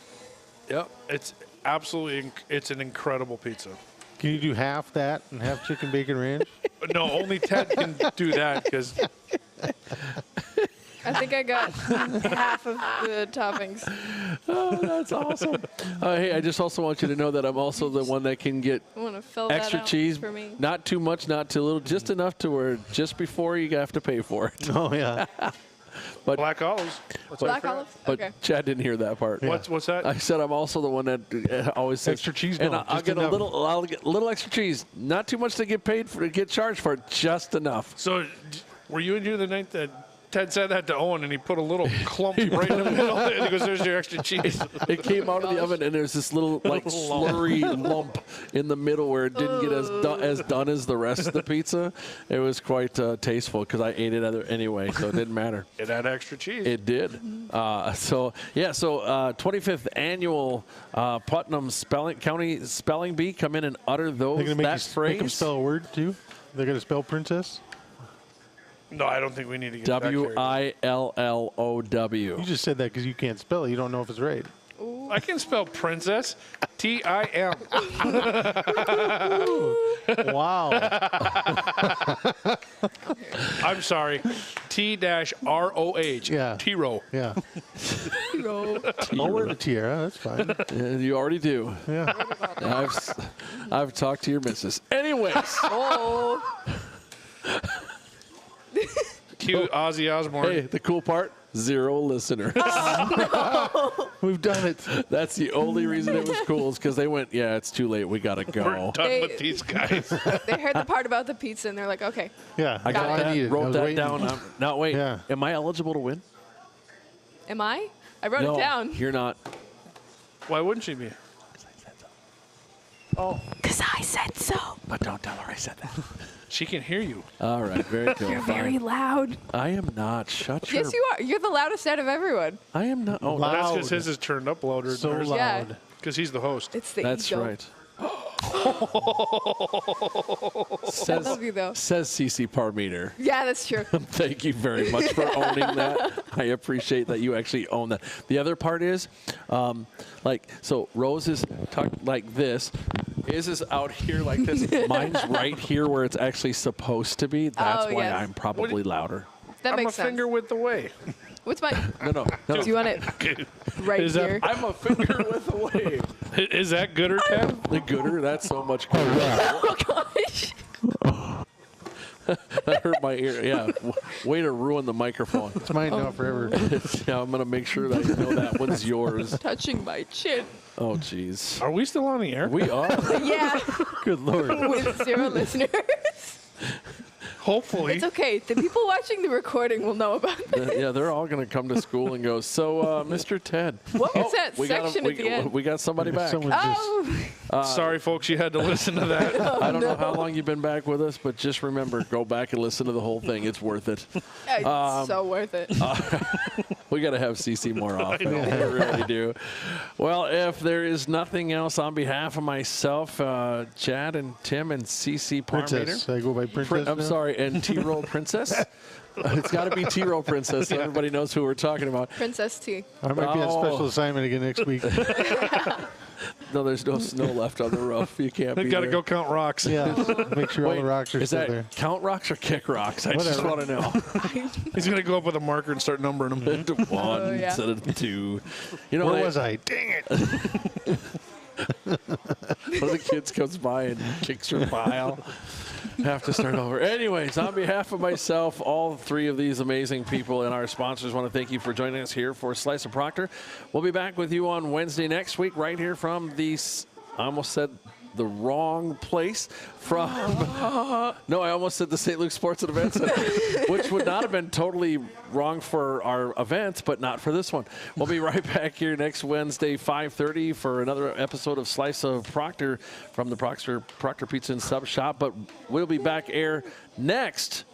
Yep. It's absolutely, it's an incredible pizza. Can you do half that and half chicken bacon ranch? No, only Ted can do that because I think I got half of the toppings. Oh, that's awesome. Hey, I just also want you to know that I'm also the one that can get I want to fill extra that out cheese. for me. Not too much, not too little, just enough to where just before you have to pay for it. Oh, yeah. black olives. Black olive? But Okay. Chad didn't hear that part. What's that? I said I'm also the one that always says Extra cheese, and no, I'll just get enough. I'll get a little extra cheese, not too much to get charged for, just enough. So, were you in here the night that Ted said that to Owen and he put a little clump right in the middle? And he goes, "There's your extra cheese." It came out of the oven and there's this little slurry lump in the middle where it didn't get as done as the rest of the pizza. It was quite tasteful because I ate it anyway, so it didn't matter. It had extra cheese. It did. So 25th annual Putnam County Spelling Bee, come in and utter They're going to make phrase. them spell a word, too? They're going to spell princess? No, I don't think we need to get that carried away. WILLOW. You just said that because you can't spell it. You don't know if it's right. I can spell princess. T-I-M. Wow. I'm sorry. T-R-O-H. Yeah. T-Row. Yeah. I'll wear the tiara. That's fine. You already do. Yeah. I've talked to your missus. Anyways. Oh. Cue Ozzy Osbourne. Hey, the cool part, 0 listeners. We've done it. That's the only reason it was cool is because they went, yeah, it's too late. We got to We're go. done with these guys. They heard the part about the pizza and they're like, okay. Yeah. I got all that. needed. I Wrote was that waiting. down. Now, wait. Yeah. Am I eligible to win? Am I? I wrote No, it down. you're not. Why wouldn't she be? Oh. Because I said so. But don't tell her I said that. She can hear you. All right, very cool. You're very loud. I am not. Shut your... Yes, you are. You're the loudest out of everyone. I am not. Oh, Loud. That's because his is turned up louder So than ours. loud. Because he's the host. It's the that's ego. right. I Says, love you, though. says CC Parmeter. Yeah, that's true. Thank you very much for owning that. I appreciate that you actually own that. The other part is, so Rose is tucked like this. His is out here like this. Mine's right here where it's actually supposed to be. That's Oh, why yes. I'm probably louder. That I'm a makes sense. finger width away. What's my... No. Do you want it right Is that- here? I'm a finger width away. Is that gooder, Ted? The gooder, that's so much gooder. Oh, gosh. That hurt my ear. Yeah. Way to ruin the microphone. It's mine now forever. Yeah, I'm going to make sure that you know that one's yours. Touching my chin. Oh, jeez. Are we still on the air? We are. Yeah, Good Lord. with 0 listeners. Hopefully. It's okay. The people watching the recording will know about that. Yeah, they're all going to come to school and go, so, Mr. Ted. What was that we got section at the end? We got somebody back. Someone just, Oh, Sorry, folks, you had to listen to that. I don't know how long you've been back with us, but just remember, go back and listen to the whole thing. It's worth it. it's so worth it. We got to have CC more often. We really do. Well, if there is nothing else on behalf of myself, Chad and Tim and CC Princess. Parmater. I go by Princess I'm now? sorry, and T-Roll Princess. It's got to be T-Roll Princess so everybody knows who we're talking about. Princess T. I might be on special assignment again next week. No, there's no snow left on the roof. You can't be Got to there. go count rocks. Yeah. Make sure all the rocks are is still that there. count rocks or kick rocks? I just Whatever. want to know. He's going to go up with a marker and start numbering them. Into one Oh, yeah. instead of 2. You know, Where was I? Dang it. one of the kids comes by and kicks her pile. Have to start over. Anyways, on behalf of myself, all 3 of these amazing people and our sponsors want to thank you for joining us here for Slice of Proctor. We'll be back with you on Wednesday next week right here from the, I almost said the wrong place, from, no, I almost said the St. Luke Sports and Events Center, which would not have been totally wrong for our events, but not for this one. We'll be right back here next Wednesday, 5:30 for another episode of Slice of Proctor from the Proctor Pizza and Sub Shop, but we'll be back air next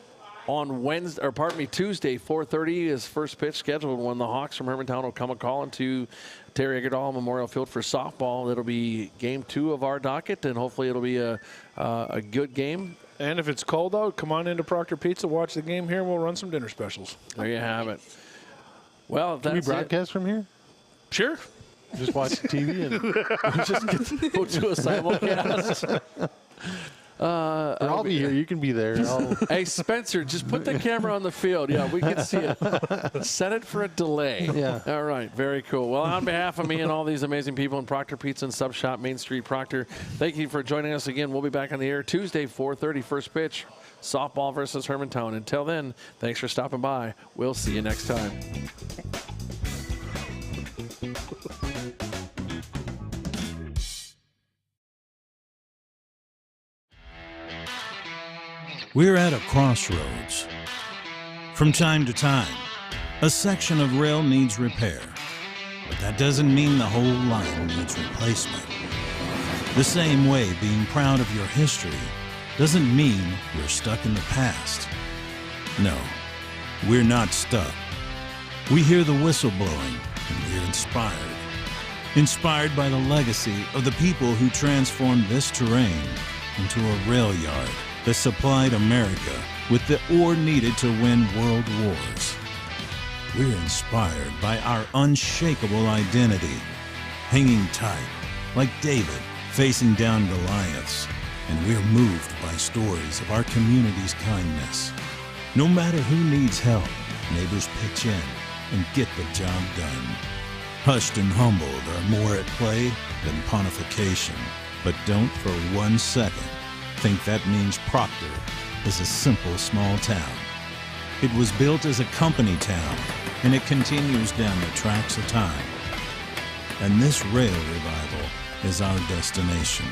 on Tuesday, 4:30 is first pitch scheduled when the Hawks from Hermantown will come a calling to Terry Eggerdahl Memorial Field for softball. It'll be game 2 of our docket, and hopefully it'll be a good game. And if it's cold out, come on into Proctor Pizza, watch the game here, and we'll run some dinner specials. There you have it. Well, Can we that's it. broadcast from here? Sure. Just watch TV and Just go to a simulcast. I'll be here. You can be there. Hey, Spencer, just put the camera on the field. Yeah, we can see it. Set it for a delay. Yeah. All right. Very cool. Well, on behalf of me and all these amazing people in Proctor Pizza and Sub Shop, Main Street, Proctor, thank you for joining us again. We'll be back on the air Tuesday, 4:30, first pitch, softball versus Hermantown. Until then, thanks for stopping by. We'll see you next time. We're at a crossroads. From time to time, a section of rail needs repair, but that doesn't mean the whole line needs replacement. The same way being proud of your history doesn't mean you're stuck in the past. No, we're not stuck. We hear the whistle blowing and we're inspired. Inspired by the legacy of the people who transformed this terrain into a rail yard that supplied America with the ore needed to win world wars. We're inspired by our unshakable identity, hanging tight like David facing down Goliaths, and we're moved by stories of our community's kindness. No matter who needs help, neighbors pitch in and get the job done. Hushed and humbled are more at play than pontification, but don't for 1 second think that means Proctor is a simple small town. It was built as a company town, and it continues down the tracks of time. And this rail revival is our destination.